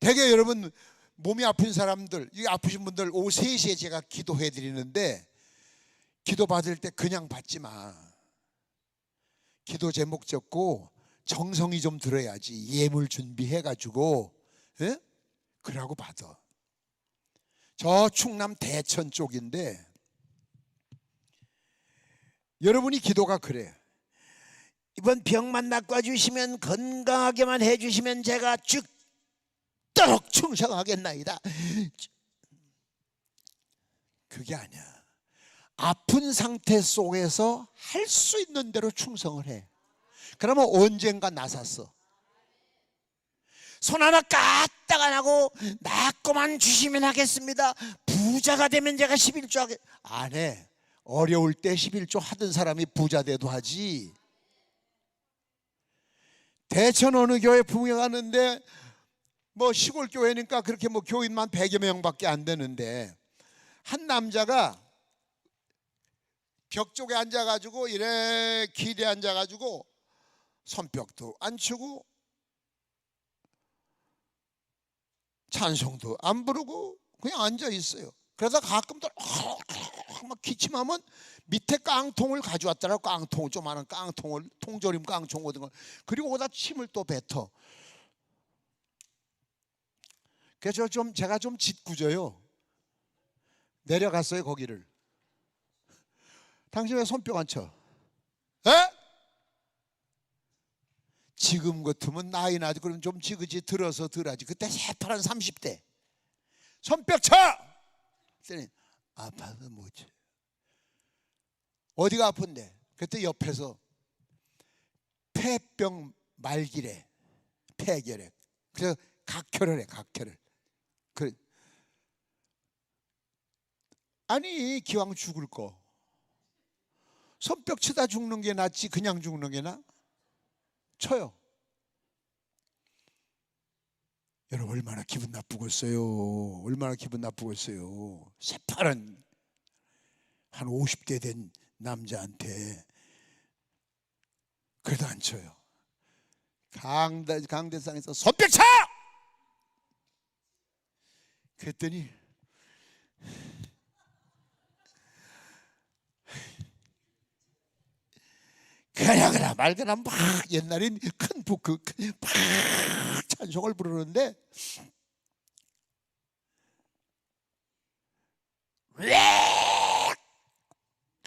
되게 여러분 몸이 아픈 사람들, 이 아프신 분들 오후 3시에 제가 기도해 드리는데 기도 받을 때 그냥 받지 마. 기도 제목 적고 정성이 좀 들어야지. 예물 준비해가지고, 예? 그러고 받아. 저 충남 대천 쪽인데 여러분이 기도가 그래. 이번 병만 낚아주시면, 건강하게만 해주시면 제가 죽도록 충성하겠나이다. 그게 아니야. 아픈 상태 속에서 할 수 있는 대로 충성을 해. 그러면 언젠가 나섰어. 손 하나 까딱 안 하고 낳고만 주시면 하겠습니다. 부자가 되면 제가 11조 하겠. 안 해. 어려울 때 11조 하던 사람이 부자 돼도 하지. 대천 어느 교회 부흥회 가는데 뭐 시골 교회니까 그렇게 뭐 교인만 100여 명밖에 안 되는데 한 남자가 벽 쪽에 앉아가지고 이래 길에 앉아가지고 손뼉도 안 치고 찬송도 안 부르고 그냥 앉아 있어요. 그러다 가끔도 막 기침하면 밑에 깡통을 가져왔더라고. 깡통을, 조그마한 깡통을, 통조림 깡통 같은 걸. 그리고 거기다 침을 또 뱉어. 그래서 제가 좀 짓궂어요. 내려갔어요 거기를. 당신 왜 손뼉 안 쳐? 에? 지금 같으면 나이 나도 그럼 좀 지그지 들어서 들어야지. 그때 새파란 30대 손뼉 쳐! 그랬더니 아파서 못 쳐. 어디가 아픈데? 그때 옆에서 폐병 말기래, 폐결핵. 그래서 각혈을 해, 각혈을. 아니 기왕 죽을 거 손뼉 치다 죽는 게 낫지 그냥 죽는 게 나? 쳐요. 여러분 얼마나 기분 나쁘겠어요. 얼마나 기분 나쁘겠어요. 새파란 한 50대 된 남자한테. 그래도 안 쳐요. 강대상에서 손뼉 쳐! 그랬더니 그러거나 말거나 막 옛날엔 큰 북 막 찬송을 부르는데 왜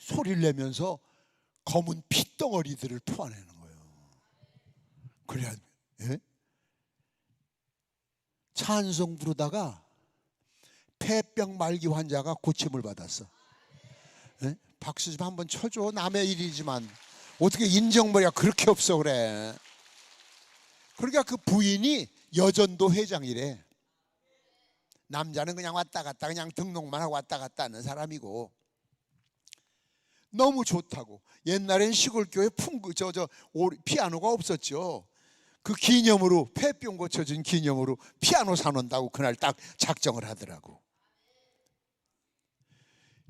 소리를 내면서 검은 핏덩어리들을 토하내는 거예요. 그래야 예? 찬송 부르다가 폐병 말기 환자가 고침을 받았어. 예? 박수 좀 한번 쳐줘. 남의 일이지만 어떻게 인정머리가 그렇게 없어 그래. 그러니까 그 부인이 여전도 회장이래. 남자는 그냥 왔다 갔다 그냥 등록만 하고 왔다 갔다 하는 사람이고 너무 좋다고. 옛날엔 시골교회 피아노가 없었죠. 그 기념으로 폐병 고쳐준 기념으로 피아노 사놓는다고 그날 딱 작정을 하더라고.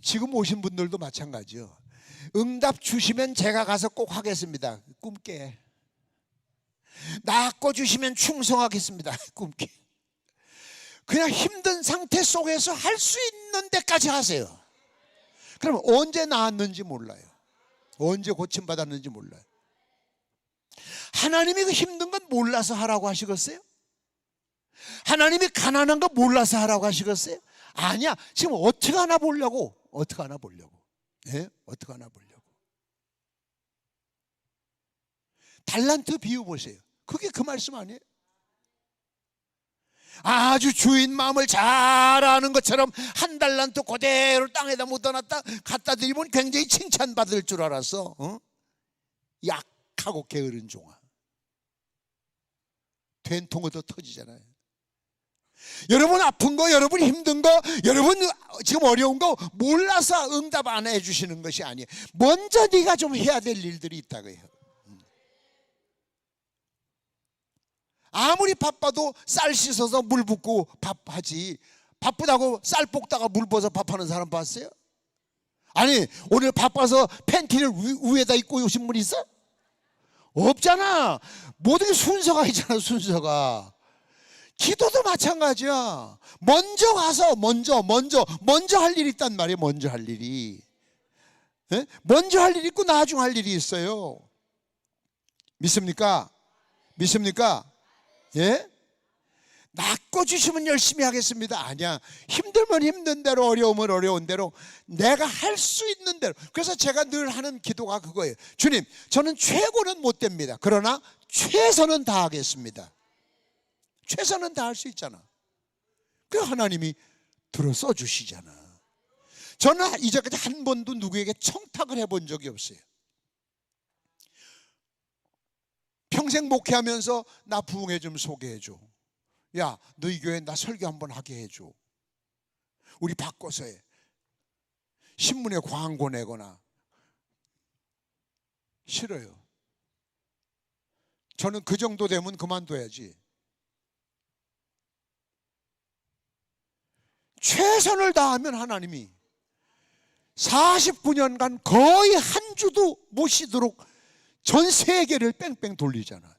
지금 오신 분들도 마찬가지요. 응답 주시면 제가 가서 꼭 하겠습니다. 꿈깨. 낳고 주시면 충성하겠습니다. 꿈깨. 그냥 힘든 상태 속에서 할 수 있는 데까지 하세요. 그럼 언제 나았는지 몰라요. 언제 고침받았는지 몰라요. 하나님이 그 힘든 건 몰라서 하라고 하시겠어요? 하나님이 가난한 거 몰라서 하라고 하시겠어요? 아니야. 지금 어떻게 하나 보려고. 어떻게 하나 보려고. 예? 어떻게 하나 보려고. 달란트 비유 보세요. 그게 그 말씀 아니에요? 아주 주인 마음을 잘 아는 것처럼 한 달란트 그대로 땅에다 묻어놨다 갖다 드리면 굉장히 칭찬받을 줄 알았어. 어? 약하고 게으른 종아. 된통 얻어 터지잖아요. 여러분 아픈 거, 여러분 힘든 거, 여러분 지금 어려운 거 몰라서 응답 안 해주시는 것이 아니에요. 먼저 네가 좀 해야 될 일들이 있다고 해요. 아무리 바빠도 쌀 씻어서 물 붓고 밥하지. 바쁘다고 쌀 볶다가 물 부어서 밥하는 사람 봤어요? 아니 오늘 바빠서 팬티를 위에다 입고 오신 분 있어? 없잖아. 모든 게 순서가 있잖아. 순서가. 기도도 마찬가지야. 먼저 가서 먼저 할 일이 있단 말이에요. 먼저 할 일이. 예? 먼저 할 일이 있고 나중 할 일이 있어요. 믿습니까? 믿습니까? 예? 낚아주시면 열심히 하겠습니다. 아니야. 힘들면 힘든 대로, 어려우면 어려운 대로, 내가 할 수 있는 대로. 그래서 제가 늘 하는 기도가 그거예요. 주님, 저는 최고는 못 됩니다. 그러나 최선은 다하겠습니다. 최선은 다할 수 있잖아. 그 하나님이 들어 써주시잖아. 저는 이제까지 한 번도 누구에게 청탁을 해본 적이 없어요. 평생 목회하면서 나 부흥회 좀 소개해줘. 야, 너희 교회 나 설교 한번 하게 해줘. 우리 바꿔서 해. 신문에 광고 내거나. 싫어요. 저는 그 정도 되면 그만둬야지. 최선을 다하면 하나님이 49년간 거의 한 주도 못 쉬도록 전 세계를 뺑뺑 돌리잖아.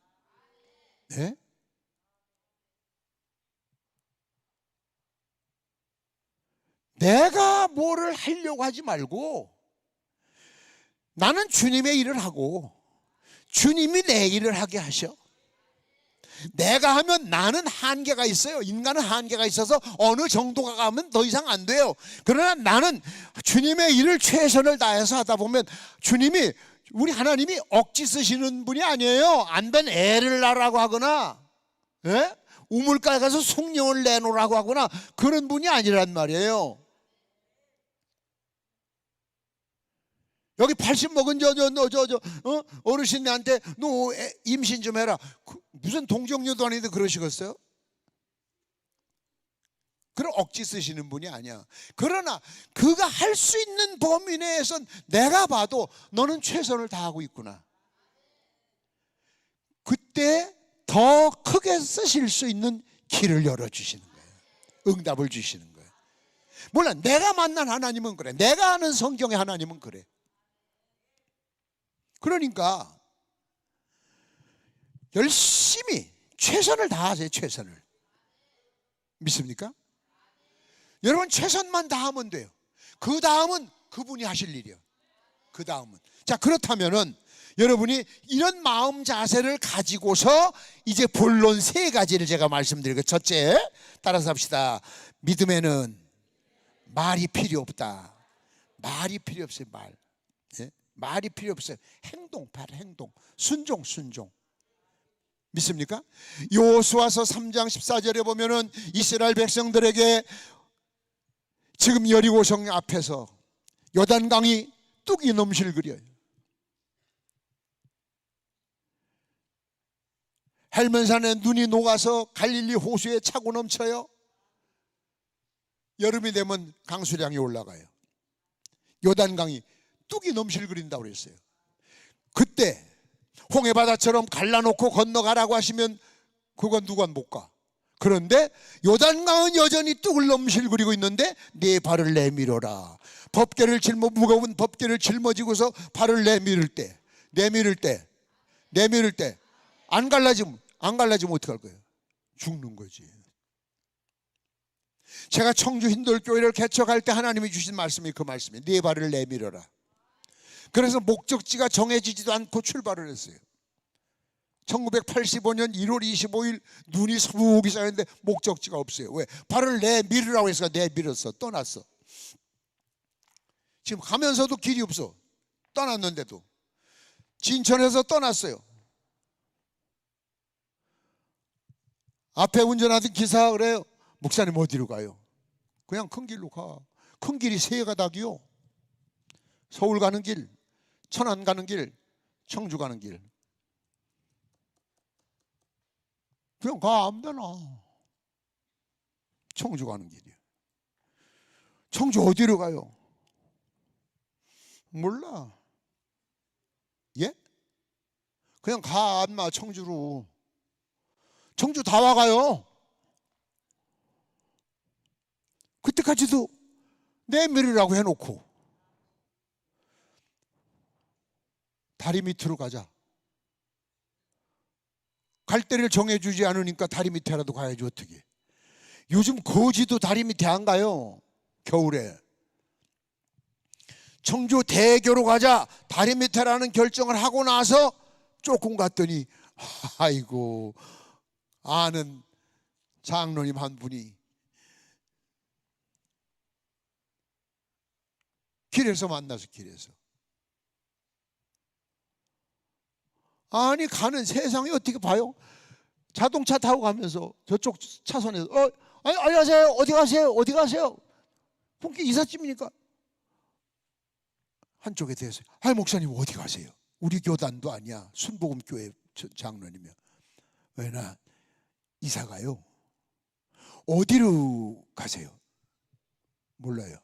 네? 내가 뭐를 하려고 하지 말고 나는 주님의 일을 하고 주님이 내 일을 하게 하셔. 내가 하면 나는 한계가 있어요. 인간은 한계가 있어서 어느 정도가 가면 더 이상 안 돼요. 그러나 나는 주님의 일을 최선을 다해서 하다 보면 주님이, 우리 하나님이 억지 쓰시는 분이 아니에요. 안 된 애를 낳으라고 하거나, 예? 우물가에 가서 숭늉을 내놓으라고 하거나 그런 분이 아니란 말이에요. 여기 80 먹은 어르신한테 너 임신 좀 해라. 무슨 동정녀도 아닌데 그러시겠어요? 그런 억지 쓰시는 분이 아니야. 그러나 그가 할 수 있는 범위 내에선 내가 봐도 너는 최선을 다하고 있구나. 그때 더 크게 쓰실 수 있는 길을 열어주시는 거예요. 응답을 주시는 거예요. 물론 내가 만난 하나님은 그래. 내가 아는 성경의 하나님은 그래. 그러니까 열심히 최선을 다하세요. 최선을. 믿습니까? 여러분 최선만 다하면 돼요. 그 다음은 그분이 하실 일이에요. 그 다음은. 자, 그렇다면은 여러분이 이런 마음 자세를 가지고서 이제 본론 세 가지를 제가 말씀드리고, 첫째, 따라서 합시다. 믿음에는 말이 필요 없다. 말이 필요 없어요. 말. 예? 말이 필요 없어요. 행동, 바로 행동. 순종, 순종. 믿습니까? 여호수아서 3장 14절에 보면은 이스라엘 백성들에게 지금 여리고성 앞에서 요단강이 뚝이 넘실거려요. 헬몬산에 눈이 녹아서 갈릴리 호수에 차고 넘쳐요. 여름이 되면 강수량이 올라가요. 요단강이 뚝이 넘실거린다고 그랬어요. 그때 홍해바다처럼 갈라놓고 건너가라고 하시면 그건 누가 못 가. 그런데 요단강은 여전히 뚝을 넘실거리고 있는데 네 발을 내밀어라. 무거운 법궤를 짊어지고서 발을 내밀을 때 안 갈라지면 어떡할 거예요? 죽는 거지. 제가 청주 힌돌교회를 개척할 때 하나님이 주신 말씀이 그 말씀이에요. 네 발을 내밀어라. 그래서 목적지가 정해지지도 않고 출발을 했어요. 1985년 1월 25일 눈이 서북이 쌓였는데 목적지가 없어요. 왜? 발을 내밀으라고 해서 내밀었어. 떠났어. 지금 가면서도 길이 없어. 떠났는데도. 진천에서 떠났어요. 앞에 운전하던 기사가 그래요. 목사님 어디로 가요? 그냥 큰 길로 가. 큰 길이 세 가닥이요. 서울 가는 길, 천안 가는 길, 청주 가는 길. 그냥 가, 아무 데나. 청주 가는 길이야. 청주 어디로 가요? 몰라. 예? 그냥 가, 안마 청주로. 청주 다 와가요. 그때까지도 내밀으라고 해놓고 다리 밑으로 가자. 갈 데를 정해주지 않으니까 다리 밑에라도 가야지 어떻게. 요즘 거지도 다리 밑에 안 가요. 겨울에. 청주 대교로 가자 다리 밑에라는 결정을 하고 나서 조금 갔더니 아이고, 아는 장로님 한 분이 길에서 만나서 길에서 아니 가는 세상이 어떻게 봐요? 자동차 타고 가면서 저쪽 차선에서 아니, 안녕하세요. 어디 가세요? 어디 가세요? 본게 이삿짐이니까 한쪽에 대해서 아니 목사님 어디 가세요? 우리 교단도 아니야. 순복음교회 장로님이요. 왜 나 이사 가요? 어디로 가세요? 몰라요.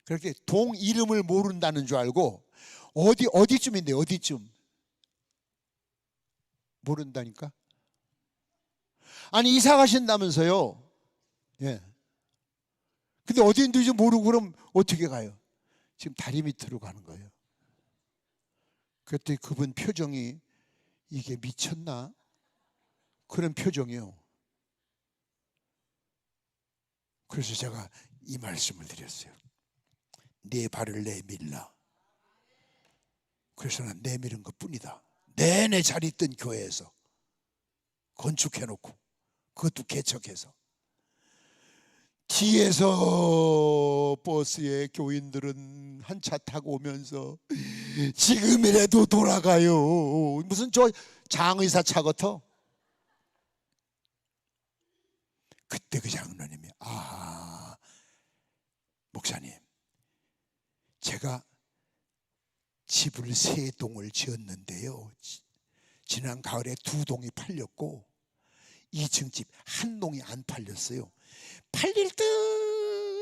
그렇게 동 이름을 모른다는 줄 알고 어디쯤인데 어디쯤 모른다니까. 아니 이사 가신다면서요. 예. 근데 어디인지 모르고 그럼 어떻게 가요? 지금 다리 밑으로 가는 거예요. 그때 그분 표정이 이게 미쳤나? 그런 표정이요. 그래서 제가 이 말씀을 드렸어요. 네 발을 내밀라. 그래서 난 내밀은 것 뿐이다. 내내 잘 있던 교회에서 건축해놓고 그것도 개척해서 뒤에서 버스에 교인들은 한 차 타고 오면서 지금이라도 돌아가요. 무슨 저 장의사 차 같아. 그때 그 장로님이 목사님 제가 집을 3동을 지었는데요. 지난 가을에 2동이 팔렸고 2층 집 1동이 안 팔렸어요. 팔릴 듯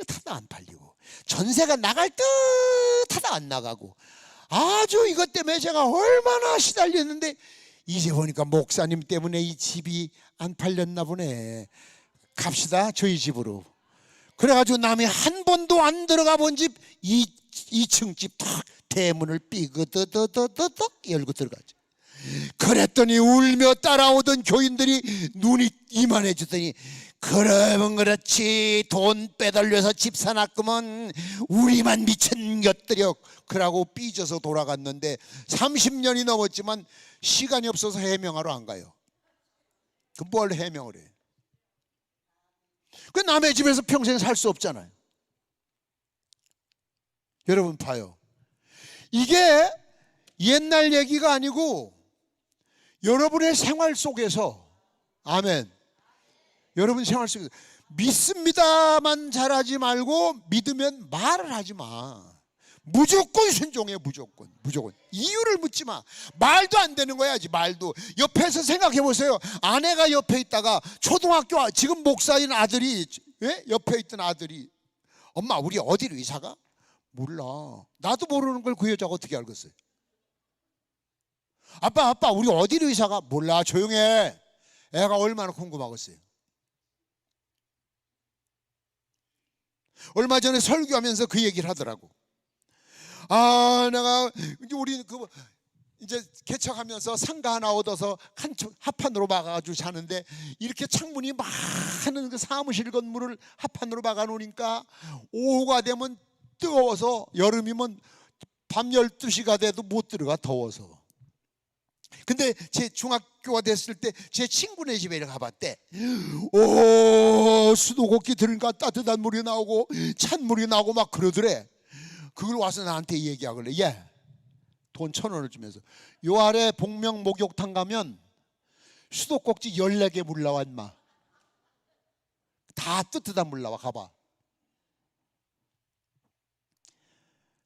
하다 안 팔리고 전세가 나갈 듯 하다 안 나가고 아주 이것 때문에 제가 얼마나 시달렸는데 이제 보니까 목사님 때문에 이 집이 안 팔렸나 보네. 갑시다 저희 집으로. 그래가지고 남이 한 번도 안 들어가 본 집 2층 집 탁 대문을 삐그덕덕덕덕 열고 들어가죠. 그랬더니 울며 따라오던 교인들이 눈이 이만해지더니 그러면 그렇지 돈 빼돌려서 집 사놨구먼 우리만 미친 것들이여 그러고 삐져서 돌아갔는데 30년이 넘었지만 시간이 없어서 해명하러 안 가요. 그 뭘 해명을 해? 그 남의 집에서 평생 살 수 없잖아요. 여러분 봐요. 이게 옛날 얘기가 아니고 여러분의 생활 속에서 아멘. 여러분 생활 속에서 믿습니다만 잘하지 말고 믿으면 말을 하지 마. 무조건 순종해. 무조건 이유를 묻지 마. 말도 안 되는 거야. 말도. 옆에서 생각해 보세요. 아내가 옆에 있다가 초등학교 지금 목사인 아들이 옆에 있던 아들이 엄마 우리 어디로 이사가? 몰라. 나도 모르는 걸 그 여자가 어떻게 알겠어요? 아빠 우리 어디로 이사가? 몰라. 조용해. 애가 얼마나 궁금하겠어요. 얼마 전에 설교하면서 그 얘기를 하더라고. 내가 우리 이제 개척하면서 상가 하나 얻어서 합판으로 막아가지고 자는데 이렇게 창문이 많은 그 사무실 건물을 합판으로 막아 놓으니까 오후가 되면 뜨거워서 여름이면 밤 12시가 돼도 못 들어가 더워서. 근데 제 중학교가 됐을 때 제 친구네 집에 가봤대. 수도꼭지 들으니까 따뜻한 물이 나오고 찬물이 나오고 막 그러더래. 그걸 와서 나한테 얘기하길래 돈 1,000원을 주면서 요 아래 복명 목욕탕 가면 수도꼭지 14개 물 나와 인마. 다 뜨뜻한 물 나와. 가봐.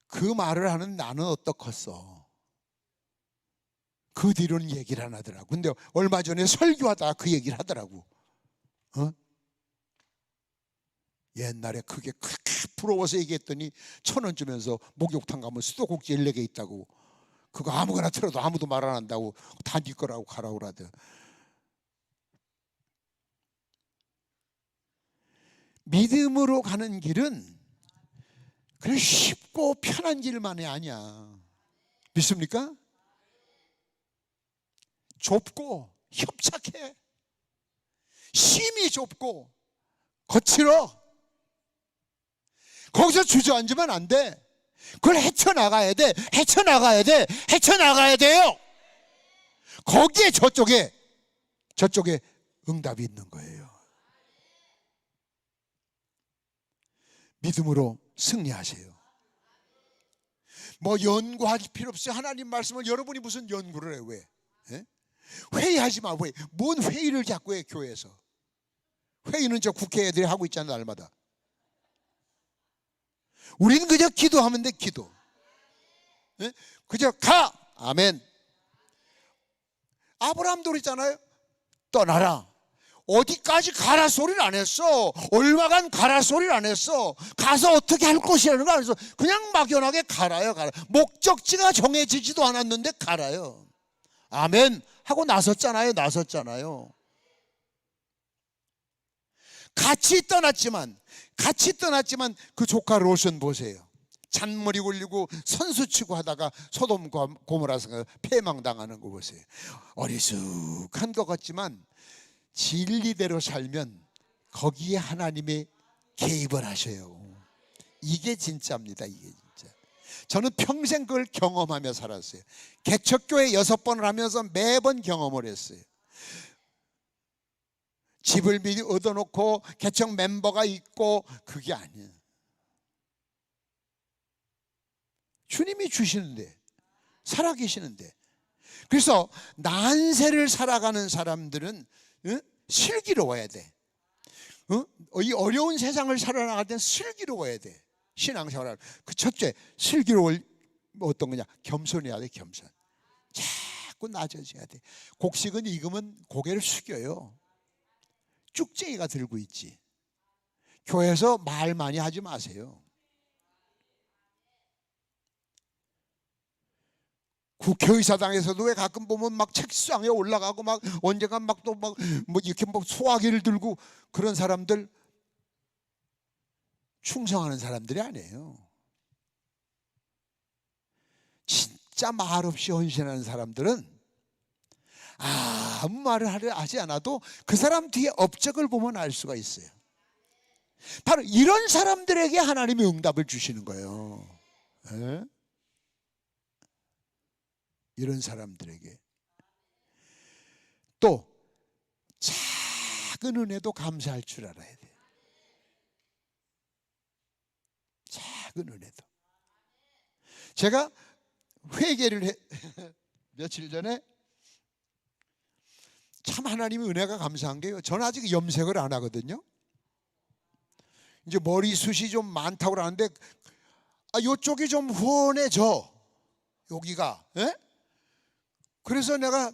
그 말을 하는 나는 어떡했어. 그 뒤로는 얘기를 안 하더라고. 근데 얼마 전에 설교하다가 그 얘기를 하더라고. 옛날에 그게 그렇게 부러워서 얘기했더니 1,000원 주면서 목욕탕 가면 수도꼭지 14개 있다고. 그거 아무거나 틀어도 아무도 말 안 한다고. 다 네 거라고 가라고 그러더라. 믿음으로 가는 길은 그래 쉽고 편한 길만이 아니야. 믿습니까? 좁고 협착해. 심이 좁고 거칠어. 거기서 주저앉으면 안 돼. 그걸 헤쳐나가야 돼. 헤쳐나가야 돼요. 거기에 저쪽에 응답이 있는 거예요. 믿음으로 승리하세요. 뭐 연구할 필요 없어요. 하나님 말씀을 여러분이 무슨 연구를 해요? 왜? 예? 회의하지 마. 왜? 뭔 회의를 자꾸 해 교회에서. 회의는 저 국회 애들이 하고 있잖아 날마다. 우리는 그저 기도하면 돼. 기도. 예? 그저 가. 아멘. 아브라함도 그랬잖아요. 떠나라. 어디까지 가라 소리를 안 했어. 얼마간 가라 소리를 안 했어. 가서 어떻게 할 것이라는 거 안 했어. 그냥 막연하게 가라요. 가라. 목적지가 정해지지도 않았는데 가라요. 아멘 하고 나섰잖아요. 같이 떠났지만 그 조카 롯은 보세요. 잔머리 굴리고 선수치고 하다가 소돔 고모라서 패망당하는 거 보세요. 어리숙한 것 같지만 진리대로 살면 거기에 하나님이 개입을 하셔요. 이게 진짜입니다. 이게 진짜. 저는 평생 그걸 경험하며 살았어요. 개척교회 6번을 하면서 매번 경험을 했어요. 집을 미리 얻어놓고 개척 멤버가 있고 그게 아니에요. 주님이 주시는데, 살아계시는데. 그래서 난세를 살아가는 사람들은 슬기로워야 돼. 이 어려운 세상을 살아나갈 때는 슬기로워야 돼. 신앙생활. 그 첫째, 슬기로울 어떤 거냐? 겸손해야 돼. 겸손. 자꾸 낮아져야 돼. 곡식은 익으면 고개를 숙여요. 쭉쟁이가 들고 있지. 교회에서 말 많이 하지 마세요. 국회의사당에서도 왜 가끔 보면 막 책상에 올라가고 막 언젠가 막 또 막 뭐 이렇게 뭐 소화기를 들고 그런 사람들 충성하는 사람들이 아니에요. 진짜 말 없이 헌신하는 사람들은 아무 말을 하지 않아도 그 사람 뒤에 업적을 보면 알 수가 있어요. 바로 이런 사람들에게 하나님이 응답을 주시는 거예요. 에? 이런 사람들에게. 또 작은 은혜도 감사할 줄 알아야 돼. 작은 은혜도. 제가 회개를 며칠 전에 참 하나님의 은혜가 감사한 게요. 저는 아직 염색을 안 하거든요. 이제 머리숱이 좀 많다고 그러는데 이쪽이 좀 훤해져. 여기가. 에? 그래서 내가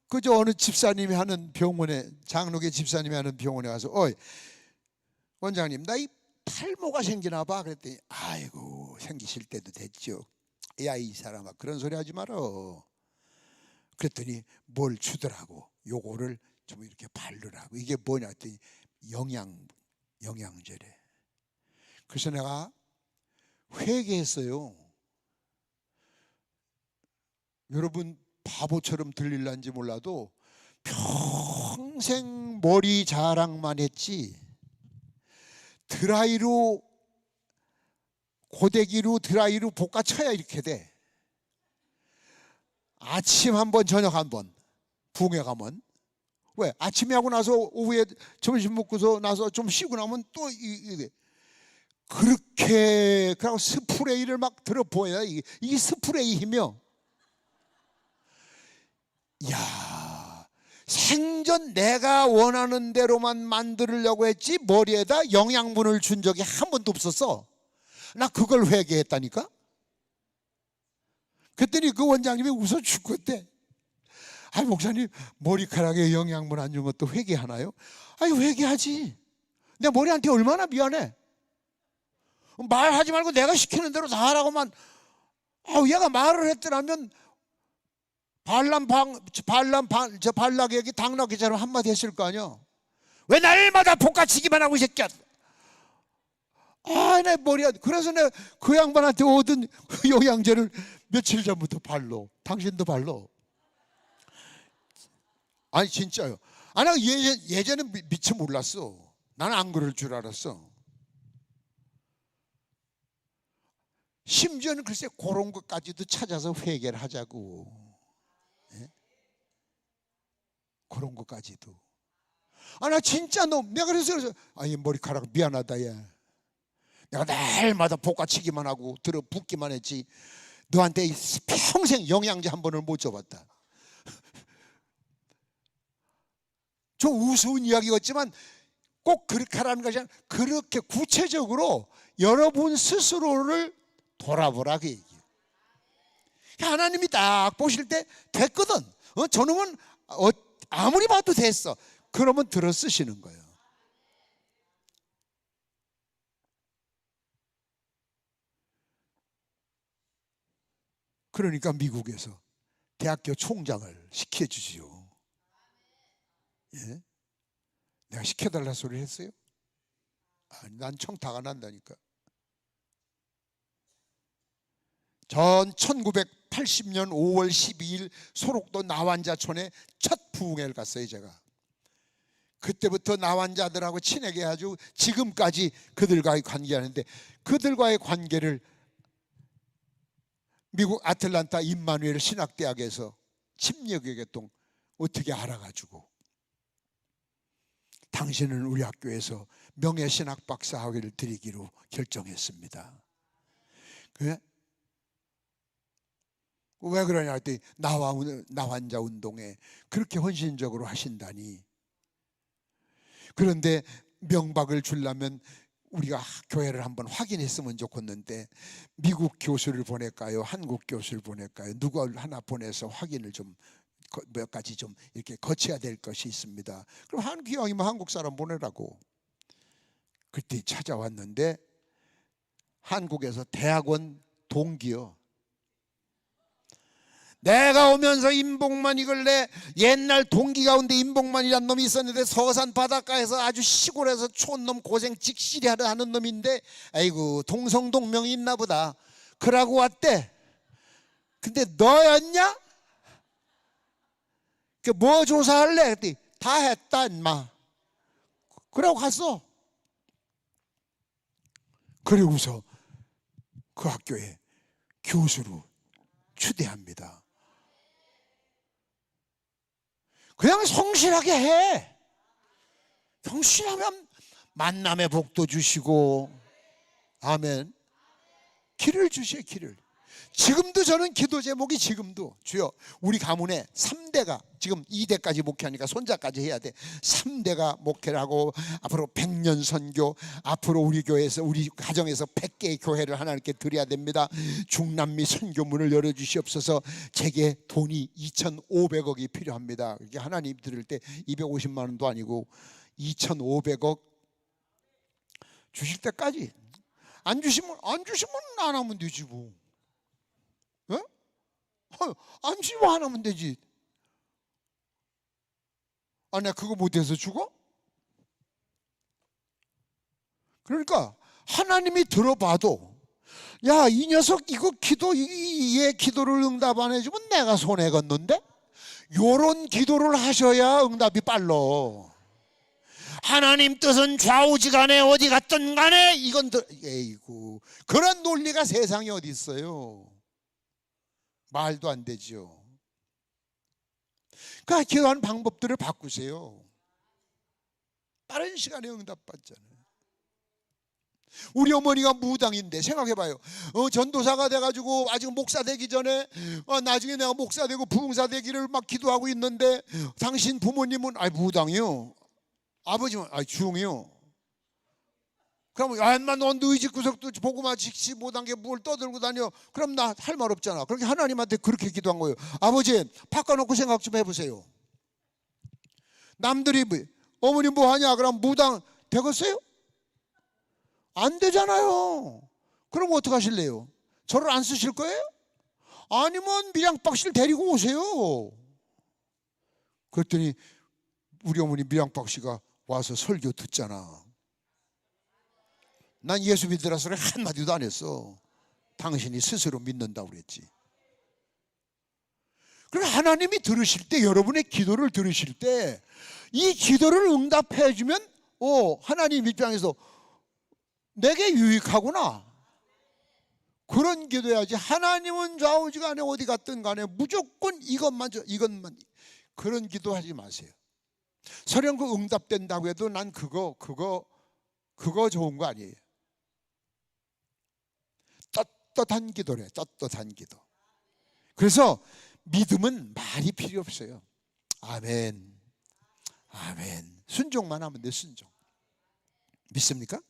그저 어느 집사님이 하는 병원에, 장로교 집사님이 하는 병원에 가서 원장님 나 이 탈모가 생기나 봐. 그랬더니 아이고 생기실 때도 됐죠. 야 이 사람아 그런 소리 하지 마라. 그랬더니 뭘 주더라고. 요거를 좀 이렇게 바르라고. 이게 뭐냐 했더니 영양제래. 그래서 내가 회개했어요. 여러분 바보처럼 들릴란지 몰라도 평생 머리 자랑만 했지 드라이로 고데기로 드라이로 볶아쳐야 이렇게 돼. 아침 한 번 저녁 한 번 부흥회 가면 왜 아침에 하고 나서 오후에 점심 먹고서 나서 좀 쉬고 나면 또 이게 그렇게 그리고 스프레이를 막 들어보야 이게 스프레이 힘이요. 야 생전 내가 원하는 대로만 만들려고 했지 머리에다 영양분을 준 적이 한 번도 없었어. 나 그걸 회개했다니까. 그랬더니 그 원장님이 웃어 죽겠대. 아니 목사님 머리카락에 영양분 안 준 것도 회개하나요? 아니 회개하지. 내 머리한테 얼마나 미안해. 말하지 말고 내가 시키는 대로 다 하라고만. 얘가 말을 했더라면 발락에게 당나귀처럼 한마디 했을 거 아니야. 왜 날마다 볶아치기만 하고 이 새끼야. 내 머리야. 그래서 내가 그 양반한테 얻은 영양제를 며칠 전부터 발로. 당신도 발로. 아니 진짜요. 나 예전에 미처 몰랐어. 나는 안 그럴 줄 알았어. 심지어는 글쎄 그런 것까지도 찾아서 회개를 하자고. 네? 그런 것까지도. 나 진짜 내가 그래서 이 머리카락 미안하다 얘. 내가 날마다 볶아치기만 하고 붓기만 했지 너한테 평생 영양제 한 번을 못 줘봤다. 좀 우스운 이야기였지만 꼭 그렇게 하라는 것이 아니라 그렇게 구체적으로 여러분 스스로를 돌아보라 그 얘기예요. 하나님이 딱 보실 때 됐거든. 저놈은 아무리 봐도 됐어. 그러면 들어 쓰시는 거예요. 그러니까 미국에서 대학교 총장을 시켜주지요. 예? 내가 시켜달라 소리를 했어요? 난 청타가 난다니까. 전 1980년 5월 12일 소록도 나환자촌에 첫 부흥회를 갔어요. 제가 그때부터 나환자들하고 친하게 아주 지금까지 그들과의 관계하는데, 그들과의 관계를 미국 아틀란타 임마누엘 신학대학에서 침례교육회동 어떻게 알아가지고 당신은 우리 학교에서 명예신학 박사 학위를 드리기로 결정했습니다. 왜 그러냐 했더니 나환자 운동에 그렇게 헌신적으로 하신다니. 그런데 명박을 주려면 우리가 교회를 한번 확인했으면 좋겠는데 미국 교수를 보낼까요? 한국 교수를 보낼까요? 누구 하나 보내서 확인을 좀 몇 가지 좀 이렇게 거쳐야 될 것이 있습니다. 그럼 기왕이면 한국 사람 보내라고. 그때 찾아왔는데 한국에서 대학원 동기요. 내가 오면서 임봉만 이걸래 옛날 동기 가운데 임봉만이란 놈이 있었는데 서산 바닷가에서 아주 시골에서 촌놈 고생 직실히 하는 놈인데 아이고 동성동명이 있나 보다. 그러고 왔대. 근데 너였냐? 뭐 조사할래? 그랬더니 다 했다 인마. 그러고 갔어. 그리고서 그 학교에 교수로 추대합니다. 그냥 성실하게 해. 성실하면 만남의 복도 주시고, 아멘. 길을 주시오, 길을. 지금도 저는 기도 제목이 지금도 주여 우리 가문에 3대가 지금 2대까지 목회하니까 손자까지 해야 돼. 3대가 목회를 하고 앞으로 100년 선교, 앞으로 우리 교회에서 우리 가정에서 100개의 교회를 하나님께 드려야 됩니다. 중남미 선교문을 열어주시옵소서. 제게 돈이 2,500억이 필요합니다. 이게 하나님 들을 때 250만 원도 아니고 2,500억 주실 때까지. 안 주시면 안 하면 되지 뭐. 예? 안 주면 안 하면 되지. 내가 그거 못해서 죽어? 그러니까 하나님이 들어봐도 야, 이 녀석 이거 얘 기도를 응답 안 해주면 내가 손해 걷는데? 요런 기도를 하셔야 응답이 빨라. 하나님 뜻은 좌우지간에 어디 갔든 간에 이건 에이구, 그런 논리가 세상에 어디 있어요. 말도 안 되죠. 그러니까 기도하는 방법들을 바꾸세요. 빠른 시간에 응답받잖아요. 우리 어머니가 무당인데 생각해봐요. 전도사가 돼가지고 아직 목사 되기 전에 나중에 내가 목사 되고 부흥사 되기를 막 기도하고 있는데 당신 부모님은 무당이요. 아버지는 중이요. 그럼 인마 너 너희 집 구석도 보고만 지키지 못한 게 뭘 떠들고 다녀. 그럼 나 할 말 없잖아. 그렇게 하나님한테 그렇게 기도한 거예요. 아버지 바꿔놓고 생각 좀 해보세요. 남들이 어머니 뭐 하냐 그럼 무당 되겠어요? 안 되잖아요. 그럼 어떻게 하실래요? 저를 안 쓰실 거예요? 아니면 밀양박씨를 데리고 오세요. 그랬더니 우리 어머니 밀양박씨가 와서 설교 듣잖아. 난 예수 믿으라 소리 한마디도 안 했어. 당신이 스스로 믿는다고 그랬지. 그럼 하나님이 들으실 때, 여러분의 기도를 들으실 때 이 기도를 응답해 주면 하나님 입장에서 내게 유익하구나. 그런 기도해야지. 하나님은 좌우지간에 어디 갔든 간에 무조건 이것만 그런 기도하지 마세요. 설령 그 응답된다고 해도 난 그거 좋은 거 아니에요. 떳떳한 기도래. 떳떳한 기도. 그래서 믿음은 말이 필요 없어요. 아멘. 아멘. 순종만 하면 돼. 순종. 믿습니까?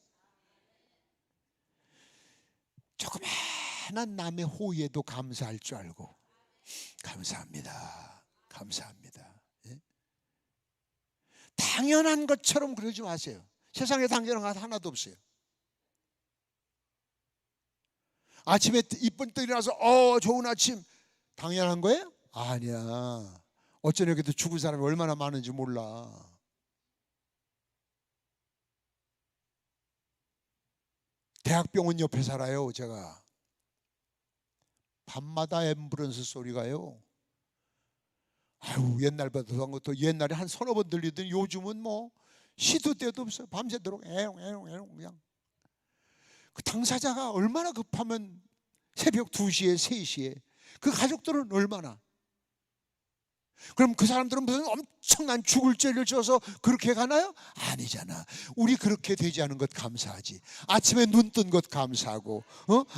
조그마한 남의 호의에도 감사할 줄 알고, 감사합니다. 감사합니다. 예? 당연한 것처럼 그러지 마세요. 세상에 당연한 것 하나도 없어요. 아침에 이쁜 또 일어나서 좋은 아침, 당연한 거예요? 아니야. 어쩌냐고도 죽은 사람이 얼마나 많은지 몰라. 대학병원 옆에 살아요. 제가 밤마다 앰뷸런스 소리가요, 아유, 옛날보다 한 것도 옛날에 한 서너 번 들리더니 요즘은 뭐 시도 때도 없어요. 밤새도록 애롱 그냥. 그 당사자가 얼마나 급하면 새벽 2시에 3시에 그 가족들은 얼마나. 그럼 그 사람들은 무슨 엄청난 죽을 죄를 져서 그렇게 가나요? 아니잖아. 우리 그렇게 되지 않은 것 감사하지. 아침에 눈 뜬 것 감사하고,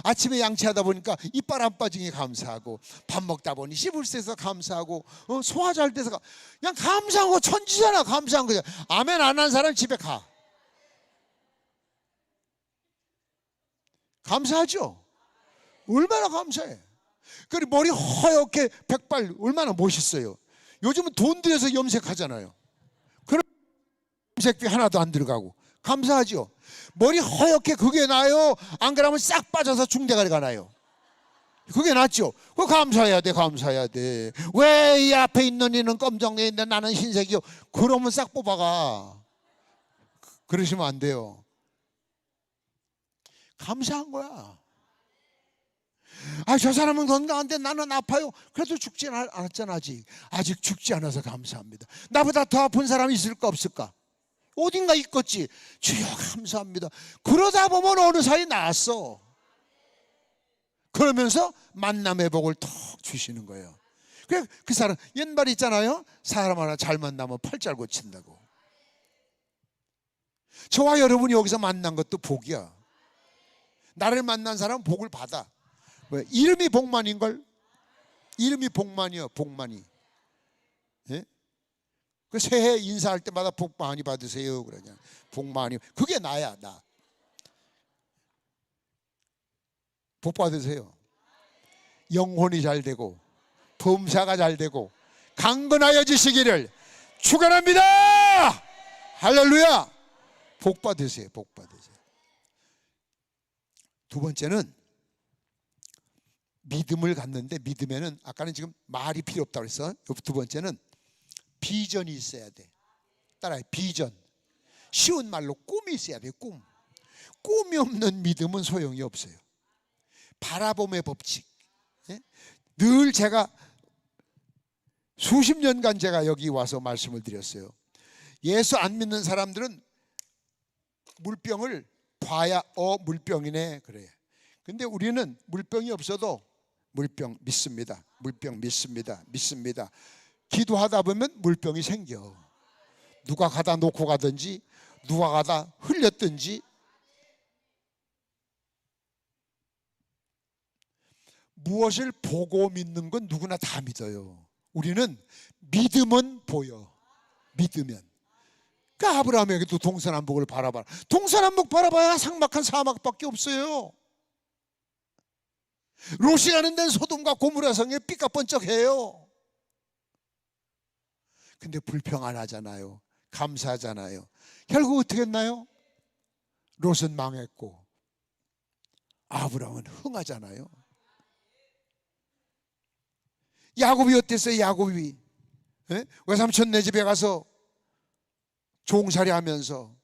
아침에 양치하다 보니까 이빨 안 빠진 게 감사하고, 밥 먹다 보니 씹을 수 있어서 감사하고, 소화 잘 돼서 그냥 감사한 거 천지잖아. 감사한 거잖아. 아멘 안 한 사람 집에 가. 감사하죠? 얼마나 감사해. 그리고 머리 허옇게 백발 얼마나 멋있어요. 요즘은 돈 들여서 염색하잖아요. 그럼 염색비 하나도 안 들어가고 감사하죠. 머리 허옇게 그게 나요? 안 그러면 싹 빠져서 중대가리가 나요. 그게 낫죠. 그거 감사해야 돼. 감사해야 돼. 왜 이 앞에 있는 이는 검정색인데 나는 흰색이요? 그러면 싹 뽑아가. 그러시면 안 돼요. 감사한 거야. 저 사람은 건강한데 나는 아파요. 그래도 죽지 않았잖아. 아직 죽지 않아서 감사합니다. 나보다 더 아픈 사람이 있을까 없을까? 어딘가 있겠지. 주여 감사합니다. 그러다 보면 어느 사이 나았어. 그러면서 만남의 복을 턱 주시는 거예요. 그 사람 옛말 있잖아요. 사람 하나 잘 만나면 팔잘 고친다고. 저와 여러분이 여기서 만난 것도 복이야. 나를 만난 사람은 복을 받아. 왜? 이름이 복만인걸? 이름이 복만이요. 복만이. 예? 그 새해 인사할 때마다 복 많이 받으세요 그러냐. 복만이. 그게 나야. 나. 복 받으세요. 영혼이 잘 되고 범사가 잘 되고 강건하여지시기를 축원합니다. 할렐루야. 복 받으세요. 복 받으세요. 두 번째는 믿음을 갖는데, 믿음에는 아까는 지금 말이 필요 없다고 그랬어. 두 번째는 비전이 있어야 돼. 따라해. 비전. 쉬운 말로 꿈이 있어야 돼. 꿈. 꿈이 없는 믿음은 소용이 없어요. 바라봄의 법칙. 예? 늘 제가 수십 년간 제가 여기 와서 말씀을 드렸어요. 예수 안 믿는 사람들은 물병을 봐야 물병이네 그래. 근데 우리는 물병이 없어도 물병 믿습니다. 물병 믿습니다. 믿습니다. 기도하다 보면 물병이 생겨. 누가 가다 놓고 가든지 누가 가다 흘렸든지. 무엇을 보고 믿는 건 누구나 다 믿어요. 우리는 믿으면 보여. 믿으면. 그러니까 아브라함에게도 동서남북을 바라봐라. 동서남북 바라봐야 삭막한 사막밖에 없어요. 롯이 가는 데는 소돔과 고모라 성에 삐까번쩍해요. 근데 불평 안 하잖아요. 감사하잖아요. 결국 어떻게 했나요? 롯은 망했고 아브라함은 흥하잖아요. 야곱이 어땠어요? 야곱이 외삼촌 네 집에 가서 종살이 하면서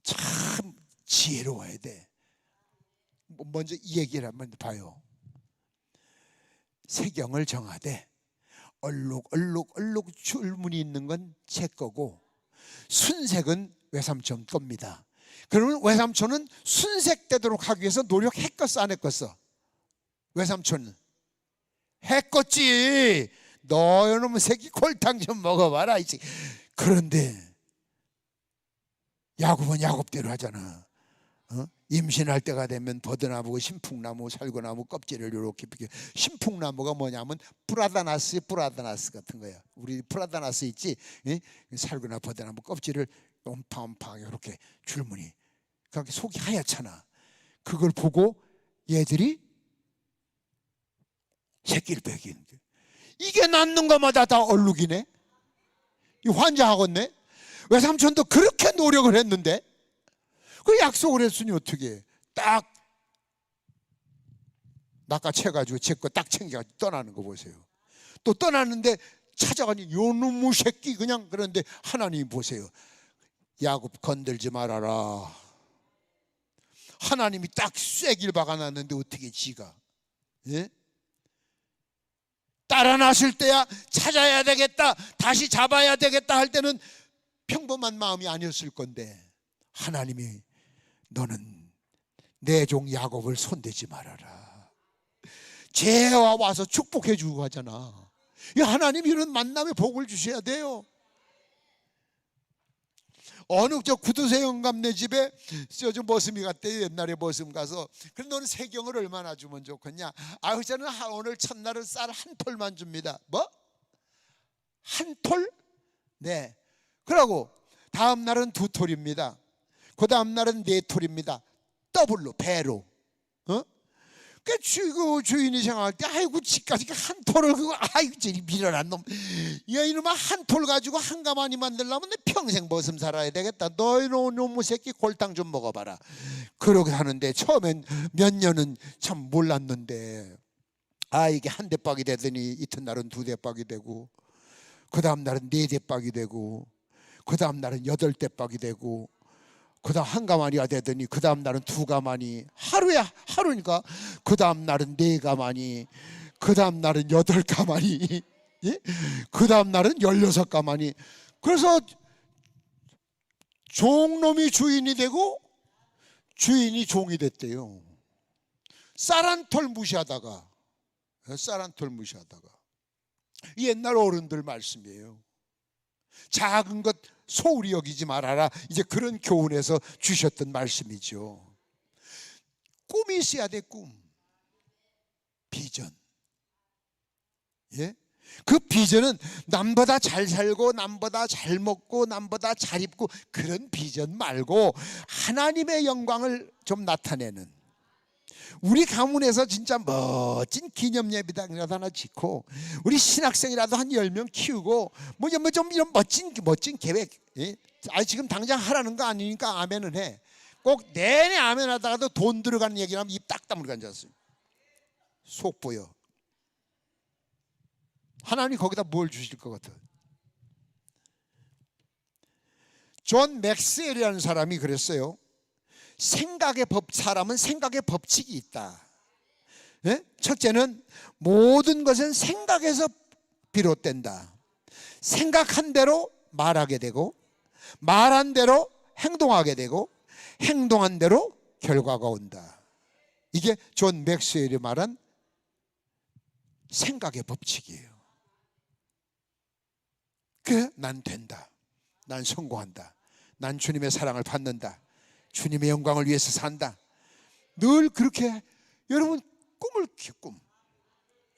참 지혜로워야 돼. 먼저 이 얘기를 한번 봐요. 세경을 정하되 얼룩 줄무늬 있는 건 제 거고 순색은 외삼촌 겁니다. 그러면 외삼촌은 순색되도록 하기 위해서 노력했겠어 안 했겠어? 외삼촌은 했겠지. 너놈의 새끼 골탕 좀 먹어봐라. 그런데 야곱은 야곱대로 하잖아. 임신할 때가 되면 버드나무, 신풍나무, 살구나무 껍질을 이렇게 벗겨. 신풍나무가 뭐냐면 프라다나스 같은 거야. 우리 프라다나스 있지? 살구나 버드나무 껍질을 엄팡엄팡 이렇게 줄무늬. 그렇게 속이 하얗잖아. 그걸 보고 얘들이 새끼를 먹이는 거야. 이게 낳는 것마다 다 얼룩이네. 이 환장하겠네. 외삼촌도 그렇게 노력을 했는데 그 약속을 했으니 어떻게 딱 낚아채가지고 제 거 딱 챙겨가지고 떠나는 거 보세요. 또 떠나는데 찾아가니 요놈의 새끼 그냥. 그런데 하나님이 보세요. 야곱 건들지 말아라. 하나님이 딱 쐐기를 박아놨는데 어떻게 지가, 예? 따라 나설 때야 찾아야 되겠다, 다시 잡아야 되겠다 할 때는 평범한 마음이 아니었을 건데 하나님이 너는 내 종 야곱을 손대지 말아라. 죄와 와서 축복해 주고 하잖아. 하나님이 이런 만남에 복을 주셔야 돼요. 어느 저 구두쇠 영감네 집에 저 머슴이 갔대요. 옛날에 머슴 가서. 그럼 너는 세경을 얼마나 주면 좋겠냐? 아유 저는 오늘 첫날은 쌀 한 톨만 줍니다. 뭐? 한 톨? 네. 그러고 다음 날은 두 톨입니다. 그 다음 날은 네 톨입니다. 더블로, 배로. 그 주인이 생각할 때 아이고 지까지 한 톨을 그거 아이고 저리 미련한 놈. 야 이놈아 한 톨 가지고 한 가마니 만들려면 내 평생 머슴 살아야 되겠다. 너희 놈의 새끼 골탕 좀 먹어봐라. 그러게 하는데 처음엔 몇 년은 참 몰랐는데 이게 한 대박이 되더니 이튿날은 두 대박이 되고 그 다음 날은 네 대박이 되고 그 다음 날은 여덟 대박이 되고 그 다음 한 가마니가 되더니 그 다음 날은 두 가마니. 하루니까 그 다음 날은 네 가마니, 그 다음 날은 여덟 가마니, 예? 그 다음 날은 16가마니. 그래서 종놈이 주인이 되고 주인이 종이 됐대요. 쌀 한 톨 무시하다가 이 옛날 어른들 말씀이에요. 작은 것 소홀히 여기지 말아라. 이제 그런 교훈에서 주셨던 말씀이죠. 꿈이 있어야 돼. 꿈, 비전. 예? 그 비전은 남보다 잘 살고 남보다 잘 먹고 남보다 잘 입고 그런 비전 말고 하나님의 영광을 좀 나타내는, 우리 가문에서 진짜 멋진 기념 예배당이라도 하나 짓고 우리 신학생이라도 한 10명 키우고 뭐 좀 이런 멋진 계획. 예? 지금 당장 하라는 거 아니니까 아멘은 해. 꼭 내내 아멘 하다가도 돈 들어가는 얘기를 하면 입 딱 다물고 앉았어요. 속 보여. 하나님이 거기다 뭘 주실 것 같아. 존 맥스웰이라는 사람이 그랬어요. 사람은 생각의 법칙이 있다. 네? 첫째는 모든 것은 생각에서 비롯된다. 생각한 대로 말하게 되고 말한 대로 행동하게 되고 행동한 대로 결과가 온다. 이게 존 맥스웰이 말한 생각의 법칙이에요. 난 된다. 난 성공한다. 난 주님의 사랑을 받는다. 주님의 영광을 위해서 산다. 늘 그렇게 여러분 꿈을 키워.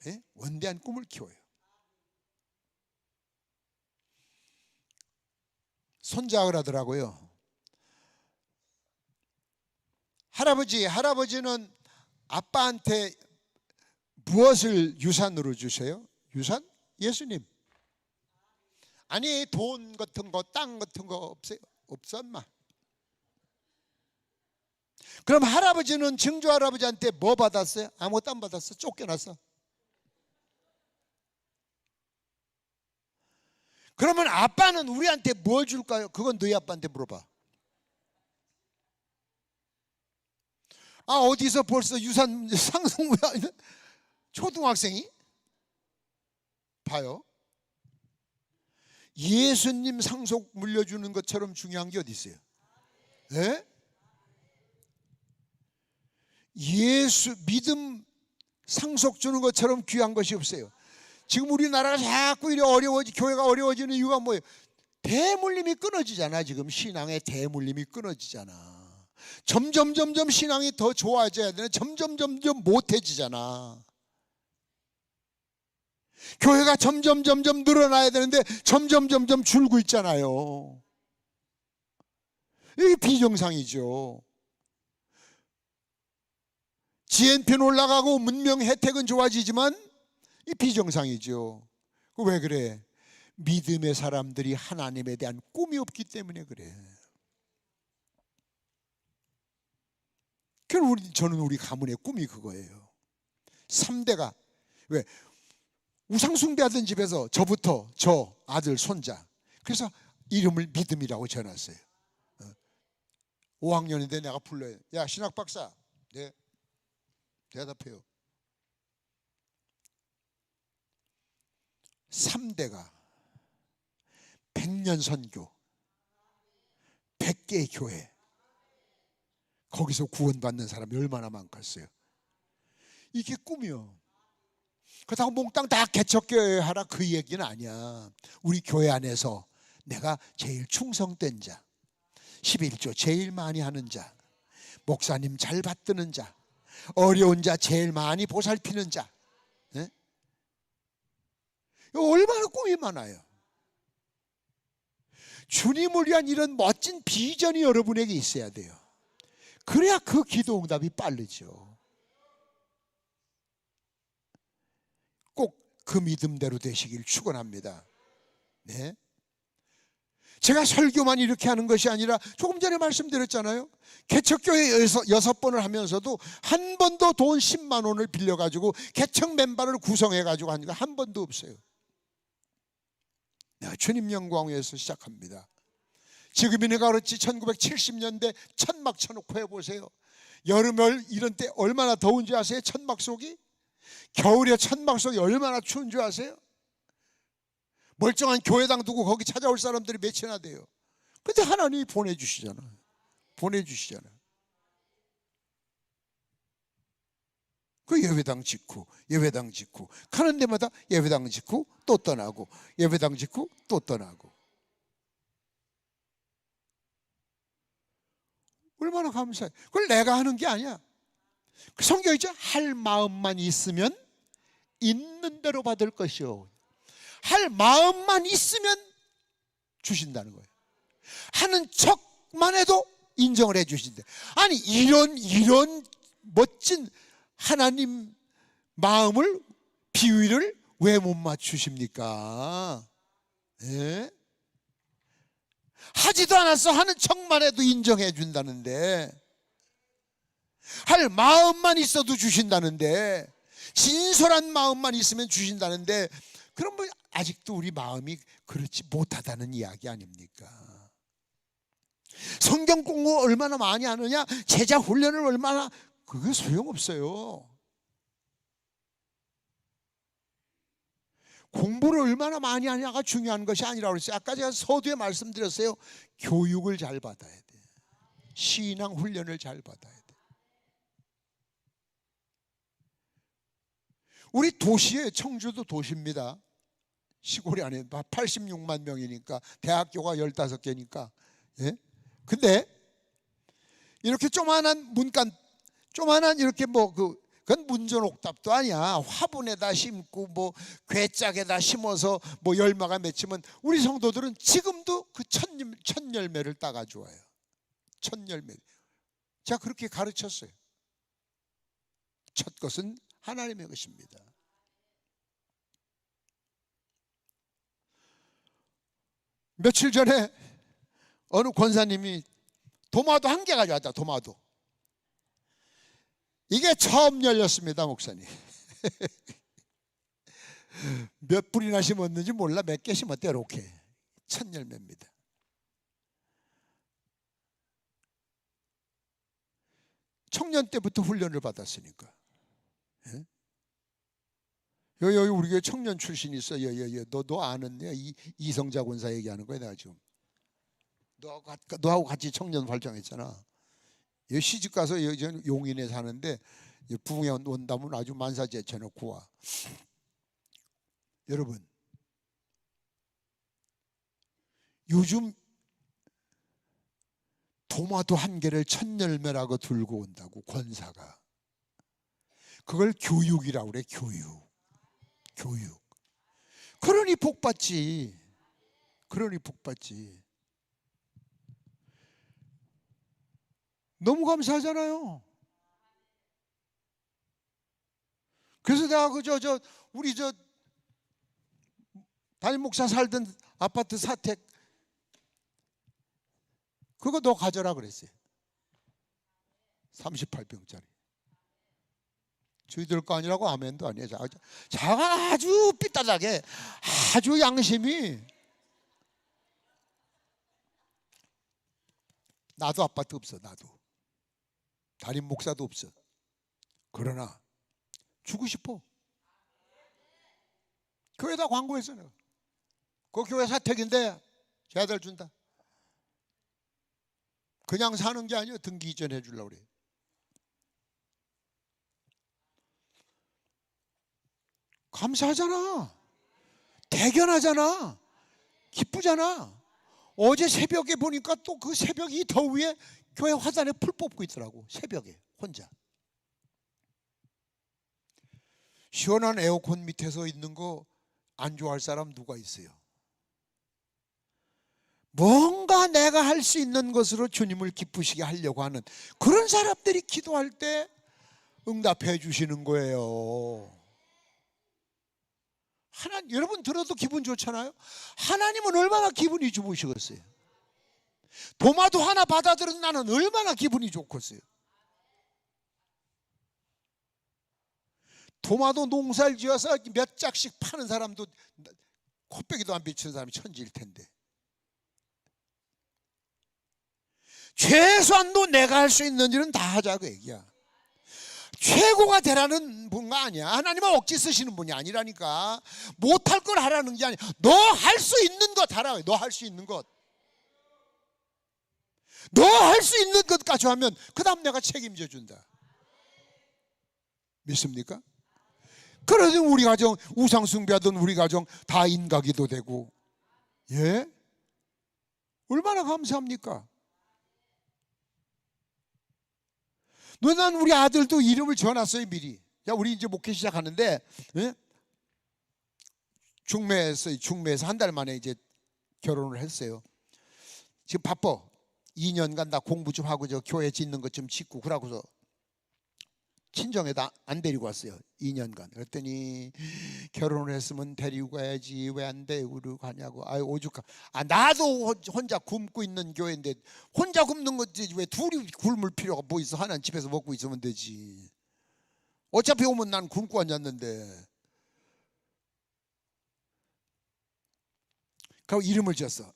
예? 원대한 꿈을 키워요. 손자가 그러더라고요. 할아버지는 아빠한테 무엇을 유산으로 주세요? 유산? 예수님. 아니 돈 같은 거, 땅 같은 거 없어요? 없어 엄마. 그럼 할아버지는 증조 할아버지한테 뭐 받았어요? 아무것도 안 받았어. 쫓겨났어. 그러면 아빠는 우리한테 뭘 줄까요? 그건 너희 아빠한테 물어봐. 어디서 벌써 유산 상속무야? 초등학생이? 봐요. 예수님 상속 물려주는 것처럼 중요한 게 어디 있어요? 예? 예수 믿음 상속 주는 것처럼 귀한 것이 없어요. 지금 우리나라가 자꾸 이래 교회가 어려워지는 이유가 뭐예요? 대물림이 끊어지잖아. 지금 신앙의 대물림이 끊어지잖아. 점점 신앙이 더 좋아져야 되는 점점 못해지잖아. 교회가 점점 늘어나야 되는데 점점 줄고 있잖아요. 이게 비정상이죠. GNP는 올라가고 문명 혜택은 좋아지지만 이 비정상이죠. 왜 그래? 믿음의 사람들이 하나님에 대한 꿈이 없기 때문에 그래. 저는 우리 가문의 꿈이 그거예요. 3대가 왜 우상숭배하던 집에서 저부터 저 아들 손자, 그래서 이름을 믿음이라고 지어놨어요. 5학년인데 내가 불러요. 야, 신학 박사. 네, 대답해요. 3대가 100년 선교, 100개의 교회, 거기서 구원받는 사람이 얼마나 많겠어요. 이게 꿈이요. 그렇다고 몽땅 다 개척교회 하라 그 얘기는 아니야. 우리 교회 안에서 내가 제일 충성된 자, 11조 제일 많이 하는 자, 목사님 잘 받드는 자, 어려운 자 제일 많이 보살피는 자, 네? 얼마나 꿈이 많아요. 주님을 위한 이런 멋진 비전이 여러분에게 있어야 돼요. 그래야 그 기도 응답이 빠르죠. 꼭 그 믿음대로 되시길 축원합니다. 네. 제가 설교만 이렇게 하는 것이 아니라 조금 전에 말씀드렸잖아요. 개척교회 6번을 하면서도 한 번도 돈 10만 원을 빌려가지고 개척 멤버를 구성해가지고 한 거 한 번도 없어요. 내가 주님 영광 위해서 시작합니다. 지금이니까 그렇지 1970년대 천막 쳐놓고 해보세요. 여름을 이런 때 얼마나 더운지 아세요? 천막 속이? 겨울에 천막 속이 얼마나 추운 줄 아세요? 멀쩡한 교회당 두고 거기 찾아올 사람들이 몇이나 돼요. 근데 하나님이 보내주시잖아요. 그 예배당 짓고 가는 데마다 예배당 짓고 또 떠나고 예배당 짓고 또 떠나고. 얼마나 감사해. 그걸 내가 하는 게 아니야. 그 성경에 있죠. 할 마음만 있으면 있는 대로 받을 것이요. 할 마음만 있으면 주신다는 거예요. 하는 척만 해도 인정을 해 주신대. 아니 이런 멋진 하나님 마음을 비위를 왜 못 맞추십니까? 예? 하지도 않았어. 하는 척만 해도 인정해 준다는데, 할 마음만 있어도 주신다는데, 진솔한 마음만 있으면 주신다는데, 그럼 뭐 아직도 우리 마음이 그렇지 못하다는 이야기 아닙니까? 성경 공부 얼마나 많이 하느냐, 제자 훈련을 얼마나, 그게 소용없어요. 공부를 얼마나 많이 하냐가 중요한 것이 아니라고 그랬어요. 아까 제가 서두에 말씀드렸어요. 교육을 잘 받아야 돼. 신앙 훈련을 잘 받아야 돼. 우리 도시에, 청주도 도시입니다. 시골이 아니에요. 86만 명이니까 대학교가 15개니까. 예? 근데 이렇게 조만한 문간, 조만한 이렇게 그건 문전옥답도 아니야. 화분에다 심고 뭐 괴짝에다 심어서 뭐 열매가 맺히면 우리 성도들은 지금도 그 첫 열매를 따가 주어요. 첫 열매. 제가 그렇게 가르쳤어요. 첫 것은 하나님의 것입니다. 며칠 전에 어느 권사님이 도마도 한 개 가져왔다. 도마도. 이게 처음 열렸습니다, 목사님. 몇 뿌리나 심었는지 몰라. 몇 개 심었대요. 이렇게 첫 열매입니다. 청년 때부터 훈련을 받았으니까. 예? 여기 우리 교회 청년 출신 있어. 너 아는 이성자 권사 얘기하는 거야. 내가 지금 너하고 같이 청년 발전했잖아. 여기 시집 가서 여기 용인에 사는데 부흥회 온다면 아주 만사제쳐놓고 와. 여러분, 요즘 토마토 한 개를 1000열매라고 들고 온다고, 권사가. 그걸 교육이라고 그래. 교육. 그러니 복 받지. 너무 감사하잖아요. 그래서 내가 우리 담임 목사 살던 아파트 사택 그거 너 가져라 그랬어요. 38평짜리. 저희들 거 아니라고 아멘도 아니에요. 자가 아주 삐딱하게, 아주 양심이. 나도 아파트 없어. 나도 담임 목사도 없어. 그러나 주고 싶어. 교회에다 광고했어. 내가 그 교회 사택인데 제 아들 준다. 그냥 사는 게 아니에요. 등기 이전 해주려고 그래. 감사하잖아. 대견하잖아. 기쁘잖아. 어제 새벽에 보니까 또 그 새벽이 더위에 교회 화단에 풀 뽑고 있더라고. 새벽에 혼자. 시원한 에어컨 밑에서 있는 거 안 좋아할 사람 누가 있어요? 뭔가 내가 할 수 있는 것으로 주님을 기쁘시게 하려고 하는 그런 사람들이 기도할 때 응답해 주시는 거예요. 여러분 들어도 기분 좋잖아요. 하나님은 얼마나 기분이 좋으시겠어요. 도마도 하나 받아들은 나는 얼마나 기분이 좋겠어요. 도마도 농사를 지어서 몇 짝씩 파는 사람도 코빼기도 안 비치는 사람이 천지일 텐데, 최소한도 내가 할 수 있는 일은 다 하자고 얘기야. 최고가 되라는 분가 아니야. 하나님은 억지 쓰시는 분이 아니라니까. 못할 걸 하라는 게 아니야. 너 할 수 있는 것 하라. 너 할 수 있는 것. 너 할 수 있는 것까지 하면 그 다음 내가 책임져 준다. 믿습니까? 그래서 우리 가정, 우상 숭배하던 우리 가정 다 인가기도 되고, 예? 얼마나 감사합니까? 난 우리 아들도 이름을 지어놨어요. 미리. 야, 우리 이제 목회 시작하는데, 예? 중매에서 한 달 만에 이제 결혼을 했어요. 지금 바빠. 2년간 나 공부 좀 하고 저 교회 짓는 것 좀 짓고 그러고서 친정에다 안 데리고 왔어요. 2년간. 그랬더니 결혼을 했으면 데리고 가야지 왜 안 데리고 가냐고. 아유 오죽하. 나도 혼자 굶고 있는 교회인데 혼자 굶는 거지 왜 둘이 굶을 필요가 뭐 있어. 하나는 집에서 먹고 있으면 되지. 어차피 오면 난 굶고 앉았는데. 그리고 이름을 지었어.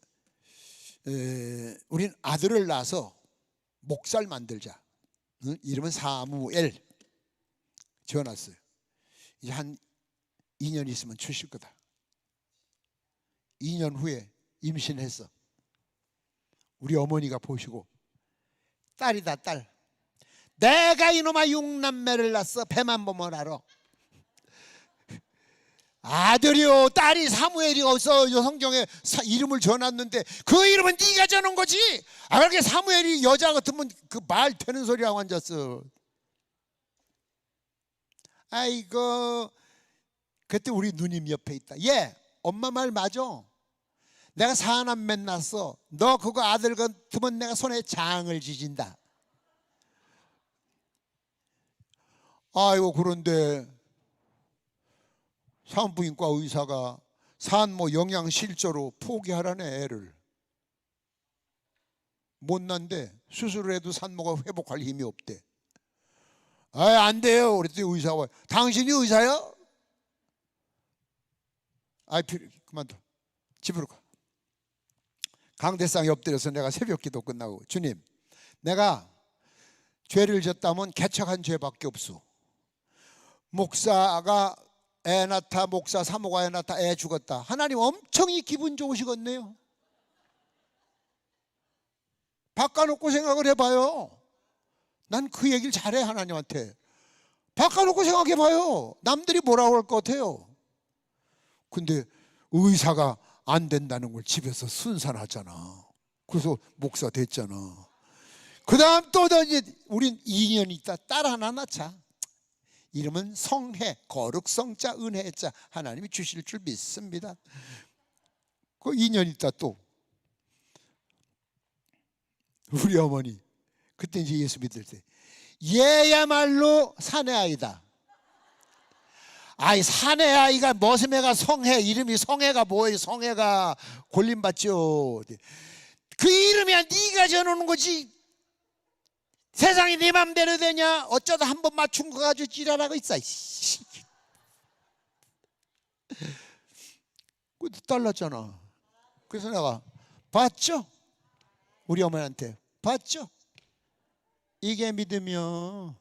우린 아들을 낳아서 목사를 만들자. 이름은 사무엘 지어놨어요. 이제 한 2년 있으면 출실 거다. 2년 후에 임신했어. 우리 어머니가 보시고 딸이다 딸. 내가 이놈아 6남매를 낳았어. 배만 보면 알아. 아들이요 딸이 사무엘이 없어. 성경에 이름을 지어놨는데 그 이름은 네가 지어놓은 거지. 그렇게 사무엘이 여자 같으면 그 말 되는 소리하고 앉았어. 아이고 그때 우리 누님 옆에 있다. 얘 엄마 말 맞아. 내가 4남매 낳았어. 너 그거 아들 같으면 내가 손에 장을 지진다. 아이고 그런데 산부인과 의사가 산모 영양실조로 포기하라네. 애를 못난데 수술을 해도 산모가 회복할 힘이 없대. 안 돼요. 그랬더니 의사가 당신이 의사야? 그만둬. 집으로 가. 강대상에 엎드려서 내가 새벽기도 끝나고 주님 내가 죄를 졌다면 개척한 죄밖에 없어. 목사가 애 낳다 목사 사모가 애 낳다 애 죽었다. 하나님 엄청 기분 좋으시겠네요. 바꿔놓고 생각을 해봐요. 난 그 얘기를 잘해. 하나님한테 바꿔놓고 생각해봐요. 남들이 뭐라고 할 것 같아요? 근데 의사가 안 된다는 걸 집에서 순산하잖아. 그래서 목사 됐잖아. 그 다음 또 이제 우린 2년 있다 딸 하나 낳자. 이름은 성혜, 거룩성자, 은혜자. 하나님이 주실 줄 믿습니다. 그 2년 있다 또 우리 어머니 그때 이제 예수 믿을 때 얘야말로 사내 아이다. 아이 사내 아이가 머슴 애가 성혜, 이름이 성혜가 뭐예요? 성혜가 골림받죠. 그 이름이야 네가 지어놓는 거지. 세상이 네 맘대로 되냐? 어쩌다 한 번 맞춘 거 가지고 지랄하고 있어. 달랐잖아. 그래서 내가 봤죠? 우리 어머니한테 봤죠? 이게 믿으며.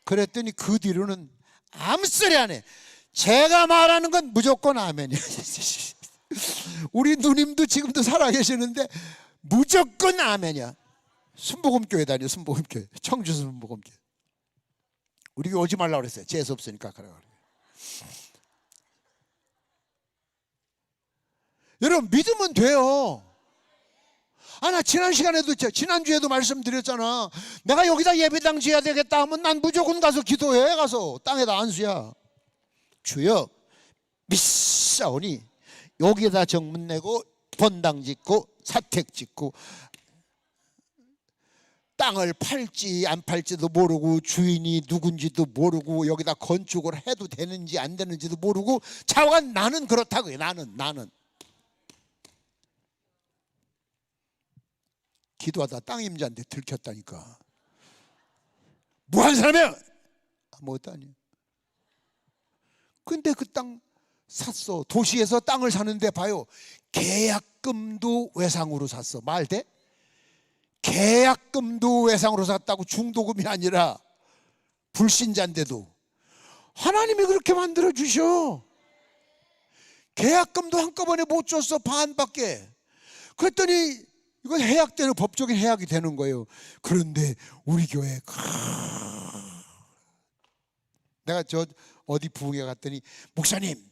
그랬더니 그 뒤로는 아무 소리 안 해. 제가 말하는 건 무조건 아멘이야. 우리 누님도 지금도 살아계시는데 무조건 아멘이야. 순복음교회 다녀. 순복음교회, 청주 순복음교회. 우리 교회 오지 말라고 그랬어요. 재수 없으니까. 그래. 여러분 믿으면 돼요. 나 지난 시간에도, 지난주에도 말씀드렸잖아. 내가 여기다 예배당 지어야 되겠다 하면 난 무조건 가서 기도해. 가서 땅에다 안수야. 주여 믿사오니 여기에다 정문 내고 번당 짓고 사택 짓고 땅을 팔지 안 팔지도 모르고 주인이 누군지도 모르고 여기다 건축을 해도 되는지 안 되는지도 모르고 자관 나는 그렇다고요. 나는 기도하다 땅 임자한테 들켰다니까. 뭐 한 사람이야? 아무것도 아니야. 근데 그 땅 샀어. 도시에서 땅을 사는데 봐요. 계약금도 외상으로 샀어. 말 돼? 계약금도 외상으로 샀다고. 중도금이 아니라. 불신자인데도 하나님이 그렇게 만들어 주셔. 계약금도 한꺼번에 못 줬어. 반밖에. 그랬더니 이건 해약되는, 법적인 해약이 되는 거예요. 그런데 우리 교회 내가 어디 부흥회 갔더니 목사님,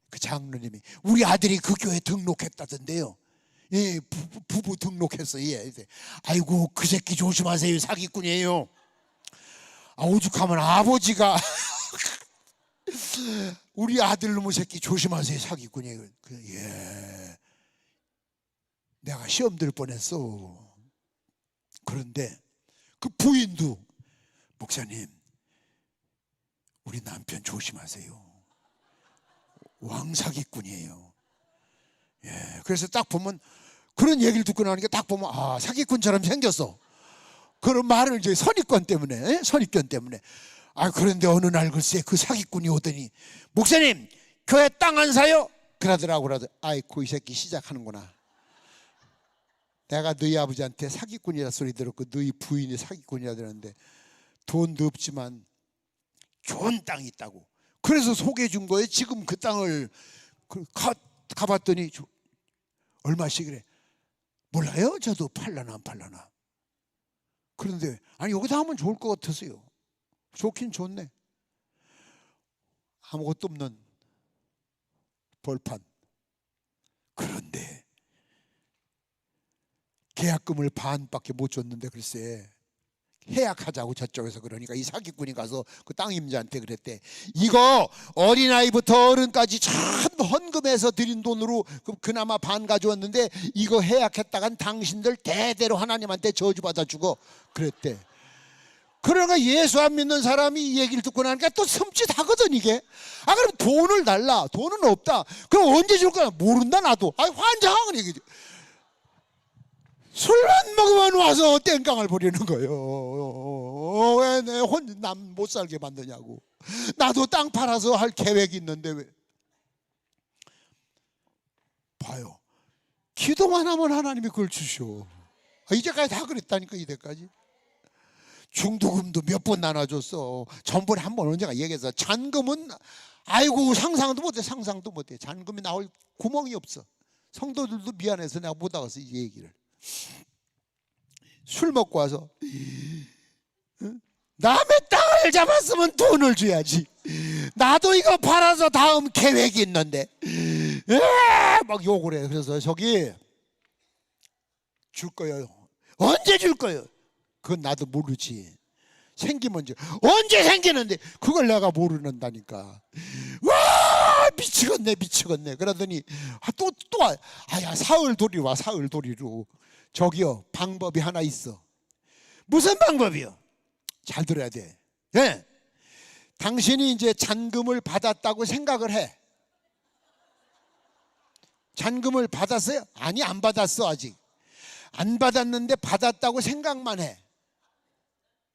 그 장로님이 우리 아들이 그 교회 등록했다던데요. 예, 부부 등록했어. 예. 아이고 그 새끼 조심하세요. 사기꾼이에요. 오죽하면 아버지가 우리 아들 놈의 새끼 조심하세요. 사기꾼이에요. 예. 내가 시험 들 뻔했어. 그런데 그 부인도 목사님 우리 남편 조심하세요. 왕사기꾼이에요. 예, 그래서 딱 보면 그런 얘기를 듣고 나니까 딱 보면 사기꾼처럼 생겼어. 그런 말을 이제 선입견 때문에. 그런데 어느 날 글쎄 그 사기꾼이 오더니 목사님 교회 땅 안 사요? 그러더라고. 아이고 이 새끼 시작하는구나. 내가 너희 아버지한테 사기꾼이라 소리 들었고 너희 부인이 사기꾼이라 들었는데 돈도 없지만 좋은 땅이 있다고. 그래서 소개해 준 거예요. 지금 그 땅을 가봤더니 얼마씩이래? 몰라요. 저도 팔라나 안 팔라나. 그런데 여기다 하면 좋을 것 같았어요. 좋긴 좋네. 아무것도 없는 벌판. 그런데 계약금을 반밖에 못 줬는데 글쎄 해약하자고 저쪽에서 그러니까 이 사기꾼이 가서 그 땅 임자한테 그랬대. 이거 어린아이부터 어른까지 전부 헌금해서 드린 돈으로 그나마 반 가져왔는데 이거 해약했다간 당신들 대대로 하나님한테 저주받아 주고 그랬대. 그러니까 예수 안 믿는 사람이 이 얘기를 듣고 나니까 또 섬찟하거든 이게. 그럼 돈을 달라. 돈은 없다. 그럼 언제 줄 거야? 모른다 나도. 환장하는 얘기지. 술만 먹으면 와서 땡깡을 부리는 거예요. 왜 내 남 못 살게 만드냐고. 나도 땅 팔아서 할 계획이 있는데 왜. 봐요. 기도만 하면 하나님이 그걸 주셔. 이제까지 다 그랬다니까. 이때까지 중도금도 몇 번 나눠줬어. 전번에 한 번 언제가 얘기해서 잔금은 상상도 못해. 잔금이 나올 구멍이 없어. 성도들도 미안해서 내가 못 나가서 이 얘기를. 술 먹고 와서 남의 땅을 잡았으면 돈을 줘야지. 나도 이거 팔아서 다음 계획이 있는데 막 욕을 해. 그래서 저기 줄 거예요. 언제 줄 거예요? 그건 나도 모르지. 생기면 언제 생기는데 그걸 내가 모르는다니까. 와 미치겠네. 그러더니 또 아야 사흘도리로 와. 사흘도리로. 저기요 방법이 하나 있어. 무슨 방법이요? 잘 들어야 돼. 예. 당신이 이제 잔금을 받았다고 생각을 해. 잔금을 받았어요? 아니 안 받았어. 아직 안 받았는데 받았다고 생각만 해.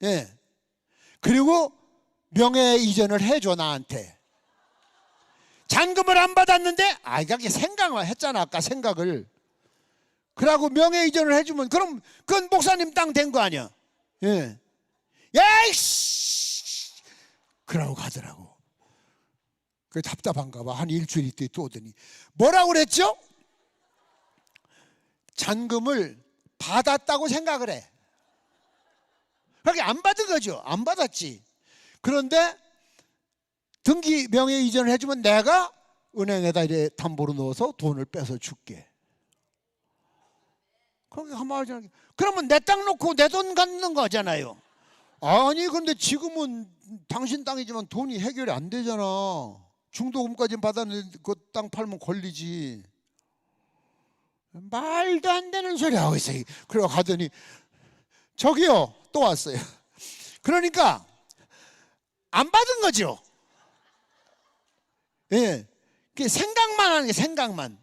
예. 그리고 명예 이전을 해줘 나한테. 잔금을 안 받았는데 이게 생각만 했잖아. 아까 생각을. 그러고 명예 이전을 해주면 그럼 그건 목사님 땅 된 거 아니야. 예. 야이씨 그러고 가더라고. 그 답답한가 봐. 한 일주일 있더니 또 오더니 뭐라고 그랬죠? 잔금을 받았다고 생각을 해. 그렇게 안 받은 거죠. 안 받았지. 그런데 등기 명예 이전을 해주면 내가 은행에다 이래 담보로 넣어서 돈을 빼서 줄게. 그렇게 한마디 하잖아요. 그러면 내 땅 놓고 내 돈 갖는 거잖아요. 아니 근데 지금은 당신 땅이지만 돈이 해결이 안 되잖아. 중도금까지 받았는데 그 땅 팔면 걸리지. 말도 안 되는 소리 하고 있어요. 그러고 가더니 저기요 또 왔어요. 그러니까 안 받은 거죠. 예, 생각만 하는 게 생각만.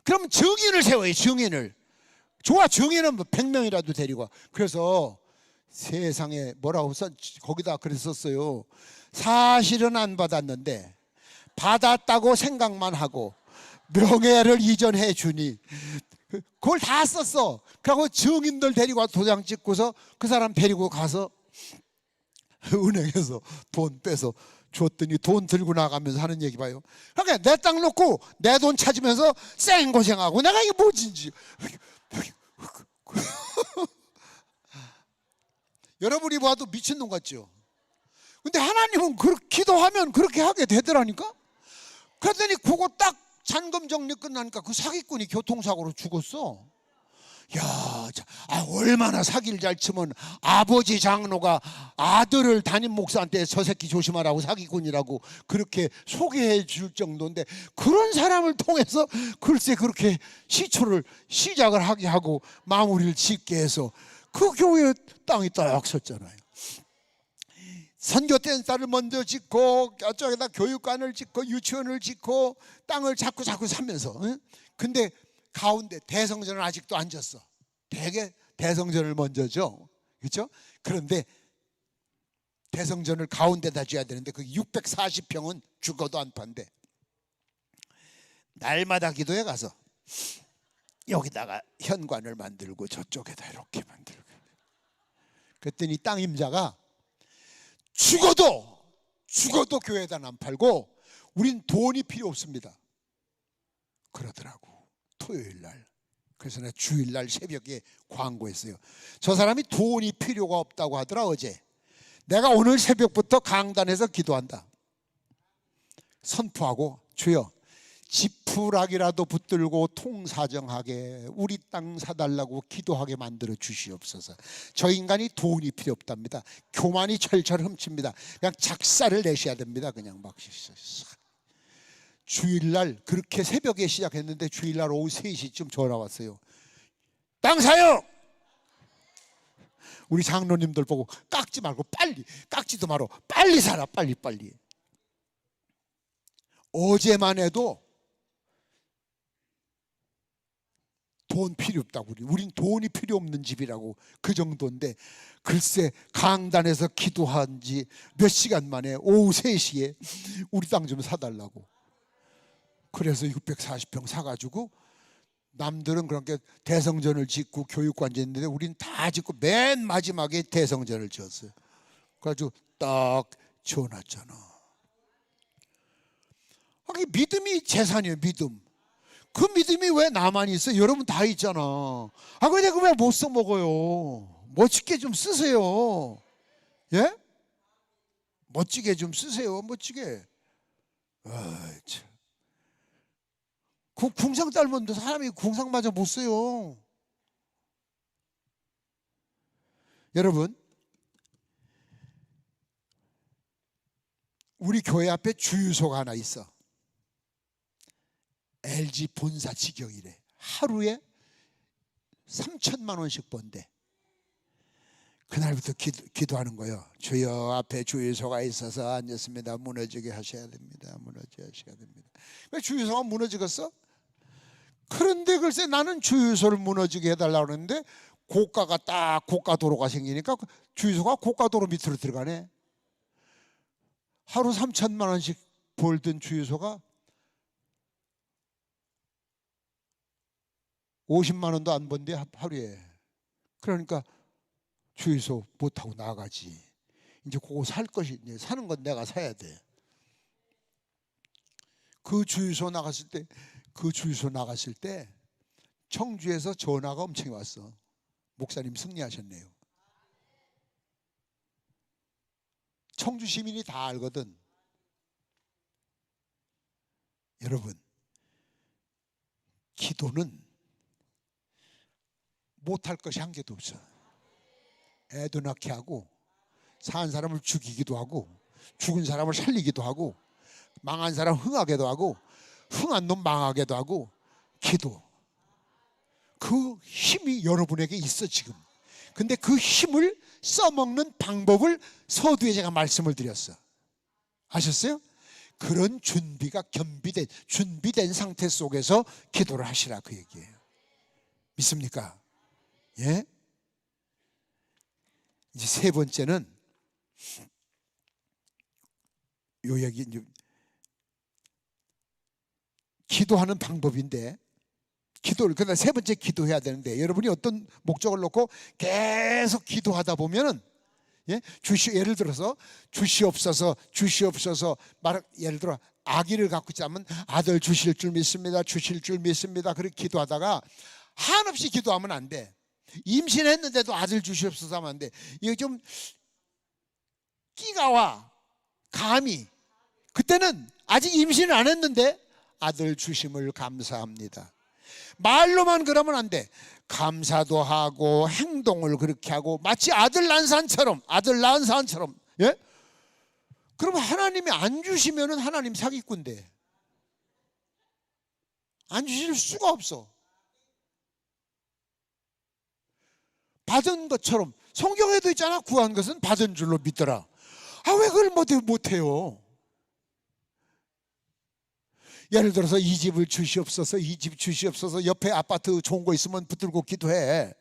그럼 증인을 세워요. 증인을. 좋아 증인은 100명이라도 데리고 와. 그래서 세상에 뭐라고 거기다 그랬었어요. 사실은 안 받았는데 받았다고 생각만 하고 명예를 이전해 주니 그걸 다 썼어. 그리고 증인들 데리고 와 도장 찍고서 그 사람 데리고 가서 은행에서 돈 빼서 줬더니 돈 들고 나가면서 하는 얘기 봐요. 그러니까 내 땅 놓고 내 돈 찾으면서 쌩고생하고 내가 이게 뭐진지. 여러분이 봐도 미친놈 같죠? 근데 하나님은 기도하면 그렇게 하게 되더라니까. 그랬더니 그거 딱 잔금 정리 끝나니까 그 사기꾼이 교통사고로 죽었어. 야, 얼마나 사기를 잘 치면 아버지 장로가 아들을 담임 목사한테 저 새끼 조심하라고 사기꾼이라고 그렇게 소개해 줄 정도인데, 그런 사람을 통해서 글쎄 그렇게 시초를 시작을 하게 하고 마무리를 짓게 해서 그 교회 땅이 딱 섰잖아요. 선교센터를 먼저 짓고 저쪽에다 교육관을 짓고 유치원을 짓고 땅을 자꾸 사면서, 근데 가운데 대성전은 아직도 안 졌어. 되게 대성전을 먼저 줘, 그렇죠? 그런데 대성전을 가운데다 줘야 되는데 그 640평은 죽어도 안 판대. 날마다 기도에 가서 여기다가 현관을 만들고 저쪽에다 이렇게 만들고, 그랬더니 땅 임자가 죽어도 교회에다 안 팔고 우린 돈이 필요 없습니다 그러더라고. 토요일 날. 그래서 내가 주일날 새벽에 광고했어요. 저 사람이 돈이 필요가 없다고 하더라. 어제 내가 오늘 새벽부터 강단에서 기도한다. 선포하고, 주여 지푸라기라도 붙들고 통사정하게 우리 땅 사달라고 기도하게 만들어 주시옵소서. 저 인간이 돈이 필요 없답니다. 교만이 철철 훔칩니다. 그냥 작사를 내셔야 됩니다. 그냥 막. 주일날 그렇게 새벽에 시작했는데 주일날 오후 3시쯤 전화 왔어요. 땅 사요. 우리 장로님들 보고 깎지 말고 빨리, 깎지도 말고 빨리 사라. 빨리. 어제만 해도 돈 필요 없다고. 우린 돈이 필요 없는 집이라고. 그 정도인데 글쎄 강단에서 기도한 지 몇 시간 만에 오후 3시에 우리 땅 좀 사달라고. 그래서 640평 사가지고, 남들은 그렇게 대성전을 짓고 교육관 짓는데 우린 다 짓고 맨 마지막에 대성전을 지었어요. 그래가지고 딱 지어놨잖아. 이게 믿음이 재산이에요. 믿음. 그 믿음이 왜 나만 있어? 여러분 다 있잖아. 근데 그거 왜 못 써먹어요? 멋있게 좀 쓰세요. 예? 멋지게 좀 쓰세요. 멋지게. 참. 그 궁상 닮았는데 사람이 궁상마저 못 써요. 여러분, 우리 교회 앞에 주유소가 하나 있어. LG 본사 직영이래. 하루에 3천만 원씩 번대. 그날부터 기도하는 거예요. 주여, 앞에 주유소가 있어서 앉았습니다. 무너지게 하셔야 됩니다. 무너지게 하셔야 됩니다. 왜 주유소가 무너지겠어? 그런데 글쎄 나는 주유소를 무너지게 해달라고 그러는데 고가가 딱 고가도로가 생기니까 주유소가 고가도로 밑으로 들어가네. 하루 3천만 원씩 벌던 주유소가 50만 원도 안 번대 하루에. 그러니까 주유소 못하고 나가지. 이제 그거 살 것이, 이제 사는 건 내가 사야 돼. 그 주유소 나갔을 때 청주에서 전화가 엄청 왔어. 목사님 승리하셨네요. 청주 시민이 다 알거든. 여러분, 기도는 못할 것이 한 개도 없어. 애도 낳게 하고, 산 사람을 죽이기도 하고, 죽은 사람을 살리기도 하고, 망한 사람 흥하게도 하고, 흥한 놈 망하게도 하고. 기도, 그 힘이 여러분에게 있어 지금. 근데 그 힘을 써먹는 방법을 서두에 제가 말씀을 드렸어. 아셨어요? 그런 준비된 상태 속에서 기도를 하시라, 그 얘기예요. 믿습니까? 예? 이제 세 번째는 요 얘기, 이제 기도하는 방법인데, 기도를, 그다음 세 번째 기도해야 되는데, 여러분이 어떤 목적을 놓고 계속 기도하다 보면은, 예? 예를 들어서 주시옵소서 예를 들어 아기를 갖고 있자면 아들 주실 줄 믿습니다, 주실 줄 믿습니다, 그렇게 기도하다가 한없이 기도하면 안 돼. 임신했는데도 아들 주시옵소서 하면 안 돼. 이거 좀 끼가 와, 감이. 그때는 아직 임신을 안 했는데 아들 주심을 감사합니다. 말로만 그러면 안 돼. 감사도 하고 행동을 그렇게 하고, 마치 아들 낳은 사람처럼. 예? 그럼 하나님이 안 주시면은 하나님 사기꾼데, 안 주실 수가 없어. 받은 것처럼 성경에도 있잖아. 구한 것은 받은 줄로 믿더라. 아, 왜 그걸 못해요? 예를 들어서 이 집을 주시옵소서, 이 집 주시옵소서. 옆에 아파트 좋은 거 있으면 붙들고 기도해.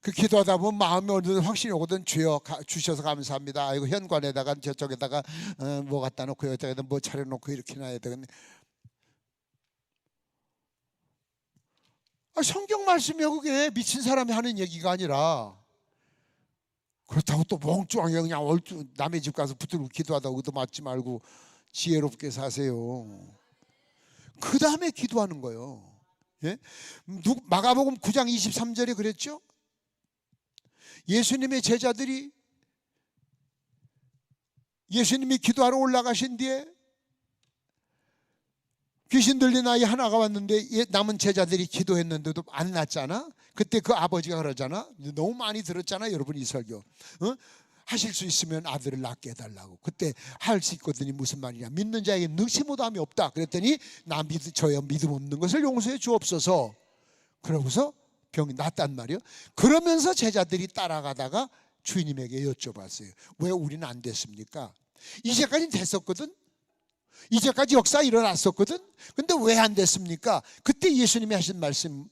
그 기도하다 보면 마음에 어느 확신이 오거든. 주여 주셔서 감사합니다. 이거 현관에다가 저쪽에다가 뭐 갖다 놓고 여기다가 뭐 차려놓고 이렇게 놔야 되겠네. 성경 말씀이야. 그게 미친 사람이 하는 얘기가 아니라. 그렇다고 또 멍청하게 그냥 남의 집 가서 붙들고 기도하다고 얻어맞지 말고 지혜롭게 사세요. 그 다음에 기도하는 거예요. 예? 마가복음 9장 23절에 그랬죠. 예수님의 제자들이, 예수님이 기도하러 올라가신 뒤에 귀신 들린 아이 하나가 왔는데 남은 제자들이 기도했는데도 안 낫잖아. 그때 그 아버지가 그러잖아. 너무 많이 들었잖아, 여러분 이 설교. 하실 수 있으면 아들을 낳게 해달라고. 그때 할 수 있거든요. 무슨 말이냐, 믿는 자에게 능치못함이 없다. 그랬더니 저의 믿음 없는 것을 용서해 주옵소서. 그러고서 병이 낫단 말이요. 그러면서 제자들이 따라가다가 주님에게 여쭤봤어요. 왜 우리는 안 됐습니까? 이제까지는 됐었거든. 이제까지 역사 일어났었거든. 근데 왜 안 됐습니까? 그때 예수님이 하신 말씀,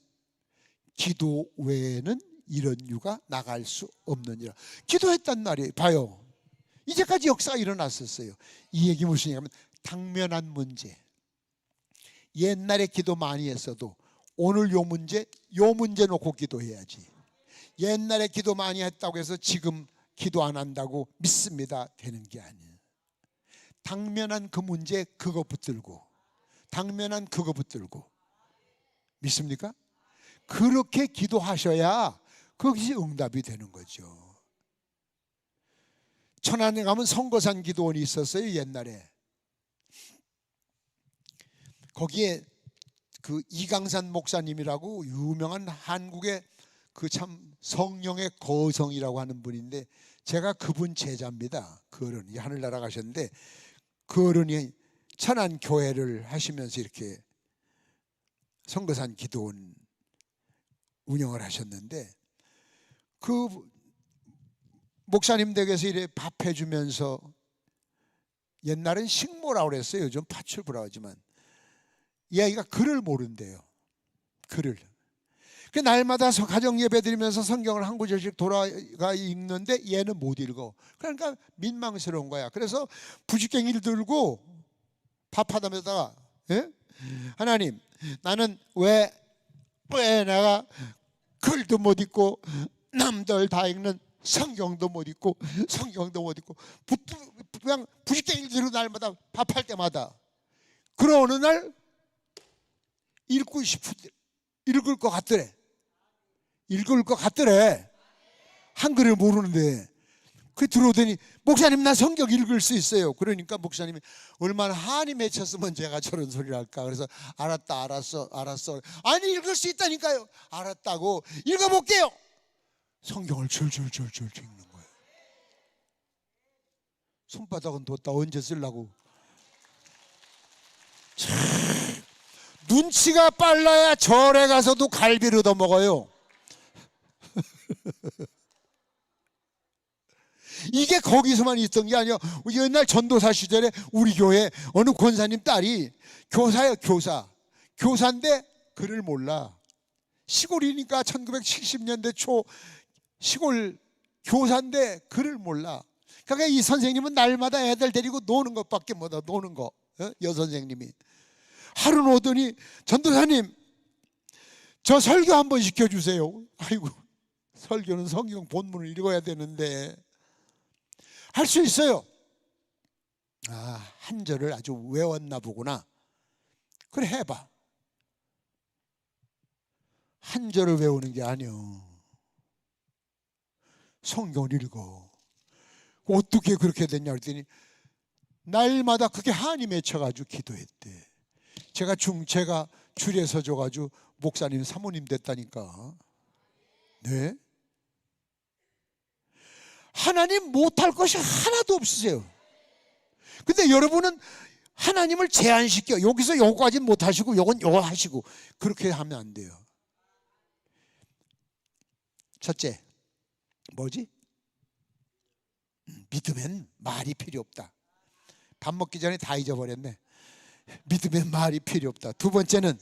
기도 외에는 이런 유가 나갈 수 없느니라. 기도했단 말이에요. 봐요, 이제까지 역사가 일어났었어요. 이 얘기 무슨 얘기냐면, 당면한 문제, 옛날에 기도 많이 했어도 오늘 요 문제 놓고 기도해야지. 옛날에 기도 많이 했다고 해서 지금 기도 안 한다고 믿습니다 되는 게 아니에요. 당면한 그 문제 그거 붙들고, 당면한 그거 붙들고. 믿습니까? 그렇게 기도하셔야 그것이 응답이 되는 거죠. 천안에 가면 성거산 기도원이 있었어요. 옛날에 거기에 그 이강산 목사님이라고 유명한 한국의 그 참 성령의 거성이라고 하는 분인데, 제가 그분 제자입니다. 그 어른이 하늘나라 가셨는데, 그 어른이 천안 교회를 하시면서 이렇게 성거산 기도원 운영을 하셨는데, 그 목사님 댁에서 이래 밥 해주면서, 옛날엔 식모라고 그랬어요. 요즘 파출부라고 하지만, 이 아이가 글을 모른대요. 글을. 그 날마다 가정 예배 드리면서 성경을 한 구절씩 돌아가 읽는데 얘는 못 읽어. 그러니까 민망스러운 거야. 그래서 부직갱이를 들고 밥하다면다가, 예? 하나님, 나는 왜 내가 글도 못 읽고 남들 다 읽는 성경도 못 읽고 그냥 부직갱이를 들고 날마다 밥할 때마다, 그런 어느 날 읽고 싶은데 읽을 것 같더래. 한글을 모르는데. 그 들어오더니 목사님, 나 성경 읽을 수 있어요. 그러니까 목사님이 얼마나 한이 맺혔으면 제가 저런 소리를 할까. 그래서 알았어. 아니, 읽을 수 있다니까요. 알았다고. 읽어볼게요. 성경을 줄줄 읽는 거예요. 손바닥은 뒀다 언제 쓰려고. 참, 눈치가 빨라야 절에 가서도 갈비를 얻어 먹어요. 이게 거기서만 있던 게 아니야. 옛날 전도사 시절에 우리 교회 어느 권사님 딸이 교사예요. 교사인데 글을 몰라. 시골이니까 1970년대 초 시골 교사인데 글을 몰라. 그러니까 이 선생님은 날마다 애들 데리고 노는 것밖에 못해. 노는 거. 여선생님이 하루는 오더니, 전도사님, 저 설교 한번 시켜주세요. 아이고, 설교는 성경 본문을 읽어야 되는데. 할 수 있어요. 아, 한 절을 아주 외웠나 보구나. 그래, 해봐. 한 절을 외우는 게 아니요, 성경을 읽어. 어떻게 그렇게 됐냐 그랬더니 날마다 그게 한이 맺혀가지고 기도했대. 제가 줄에 서줘가지고 목사님 사모님 됐다니까. 네? 하나님 못할 것이 하나도 없으세요. 근데 여러분은 하나님을 제한시켜. 여기서 요거까지는 못하시고 요건 요거 하시고, 그렇게 하면 안 돼요. 첫째, 뭐지? 믿으면 말이 필요 없다. 밥 먹기 전에 다 잊어버렸네. 믿으면 말이 필요 없다. 두 번째는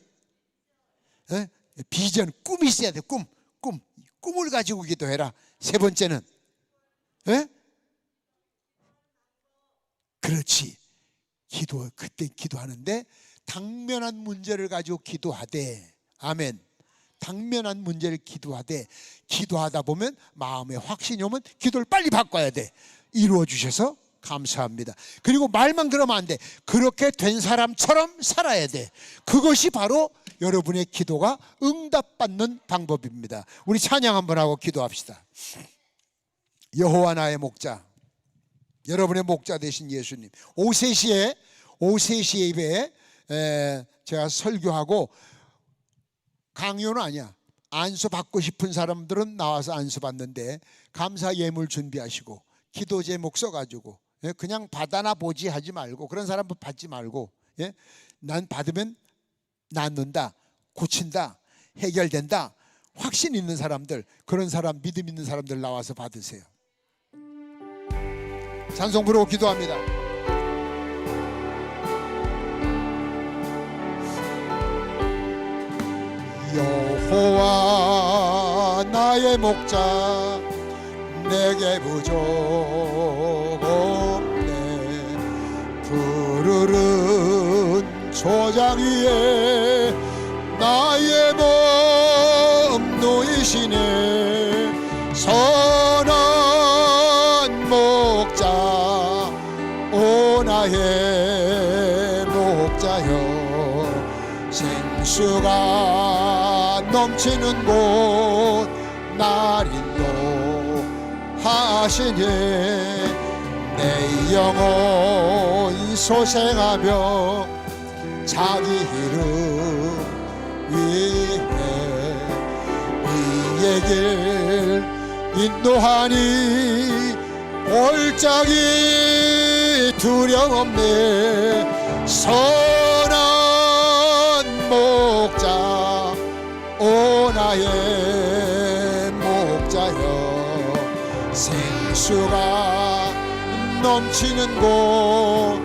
비전, 꿈이 있어야 돼. 꿈을 가지고 기도해라. 세 번째는 그렇지, 그때 기도하는데 당면한 문제를 가지고 기도하되, 아멘. 당면한 문제를 기도하되, 기도하다 보면 마음에 확신이 오면 기도를 빨리 바꿔야 돼. 이루어 주셔서 감사합니다. 그리고 말만 그러면 안 돼. 그렇게 된 사람처럼 살아야 돼. 그것이 바로 여러분의 기도가 응답받는 방법입니다. 우리 찬양 한번 하고 기도합시다. 여호와 나의 목자, 여러분의 목자 되신 예수님, 오세시에 예배에 제가 설교하고, 강요는 아니야. 안수 받고 싶은 사람들은 나와서 안수 받는데, 감사 예물 준비하시고 기도 제목 써가지고 그냥 받아나 보지 하지 말고, 그런 사람 받지 말고, 난 받으면 낫는다, 고친다, 해결된다, 확신 있는 사람들, 그런 사람, 믿음 있는 사람들 나와서 받으세요. 찬송 부르고 기도합니다. 여호와 나의 목자, 내게 부족 없네. 푸르른 초장 위에 나의 몸 놓이시네. 선한 목자, 오 나의 목자여, 생수가 넘치는 곳 날 인도하시니 내 영혼 소생하며 자기 이름 위해 의의 길 인도하니 올짝이 두려움없네. 선한 목자 오 나의 목자여 생수가 넘치는 곳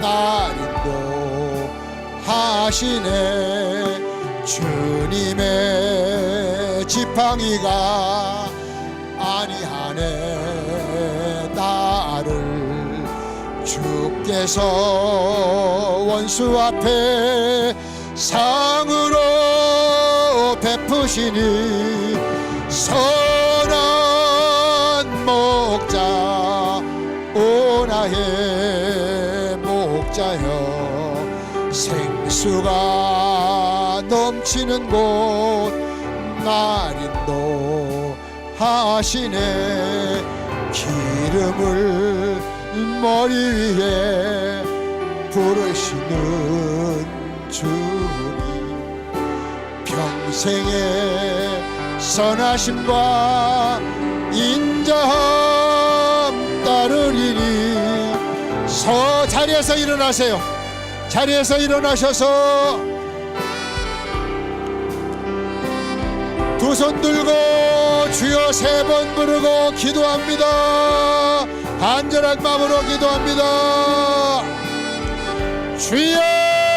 나린도 하시네. 주님의 지팡이가 아니하네. 나를 주께서 원수 앞에 상으로 베푸시니 선한 목자 오 나의 목자여 생수가 넘치는 곳 나린도 하시네. 기름을 머리 위에 부르시는 주님 평생의 선하심과 인자함 따르리니. 자리에서 일어나세요. 자리에서 일어나셔서 두 손 들고 주여 세 번 부르고 기도합니다. 간절한 마음으로 기도합니다. 주여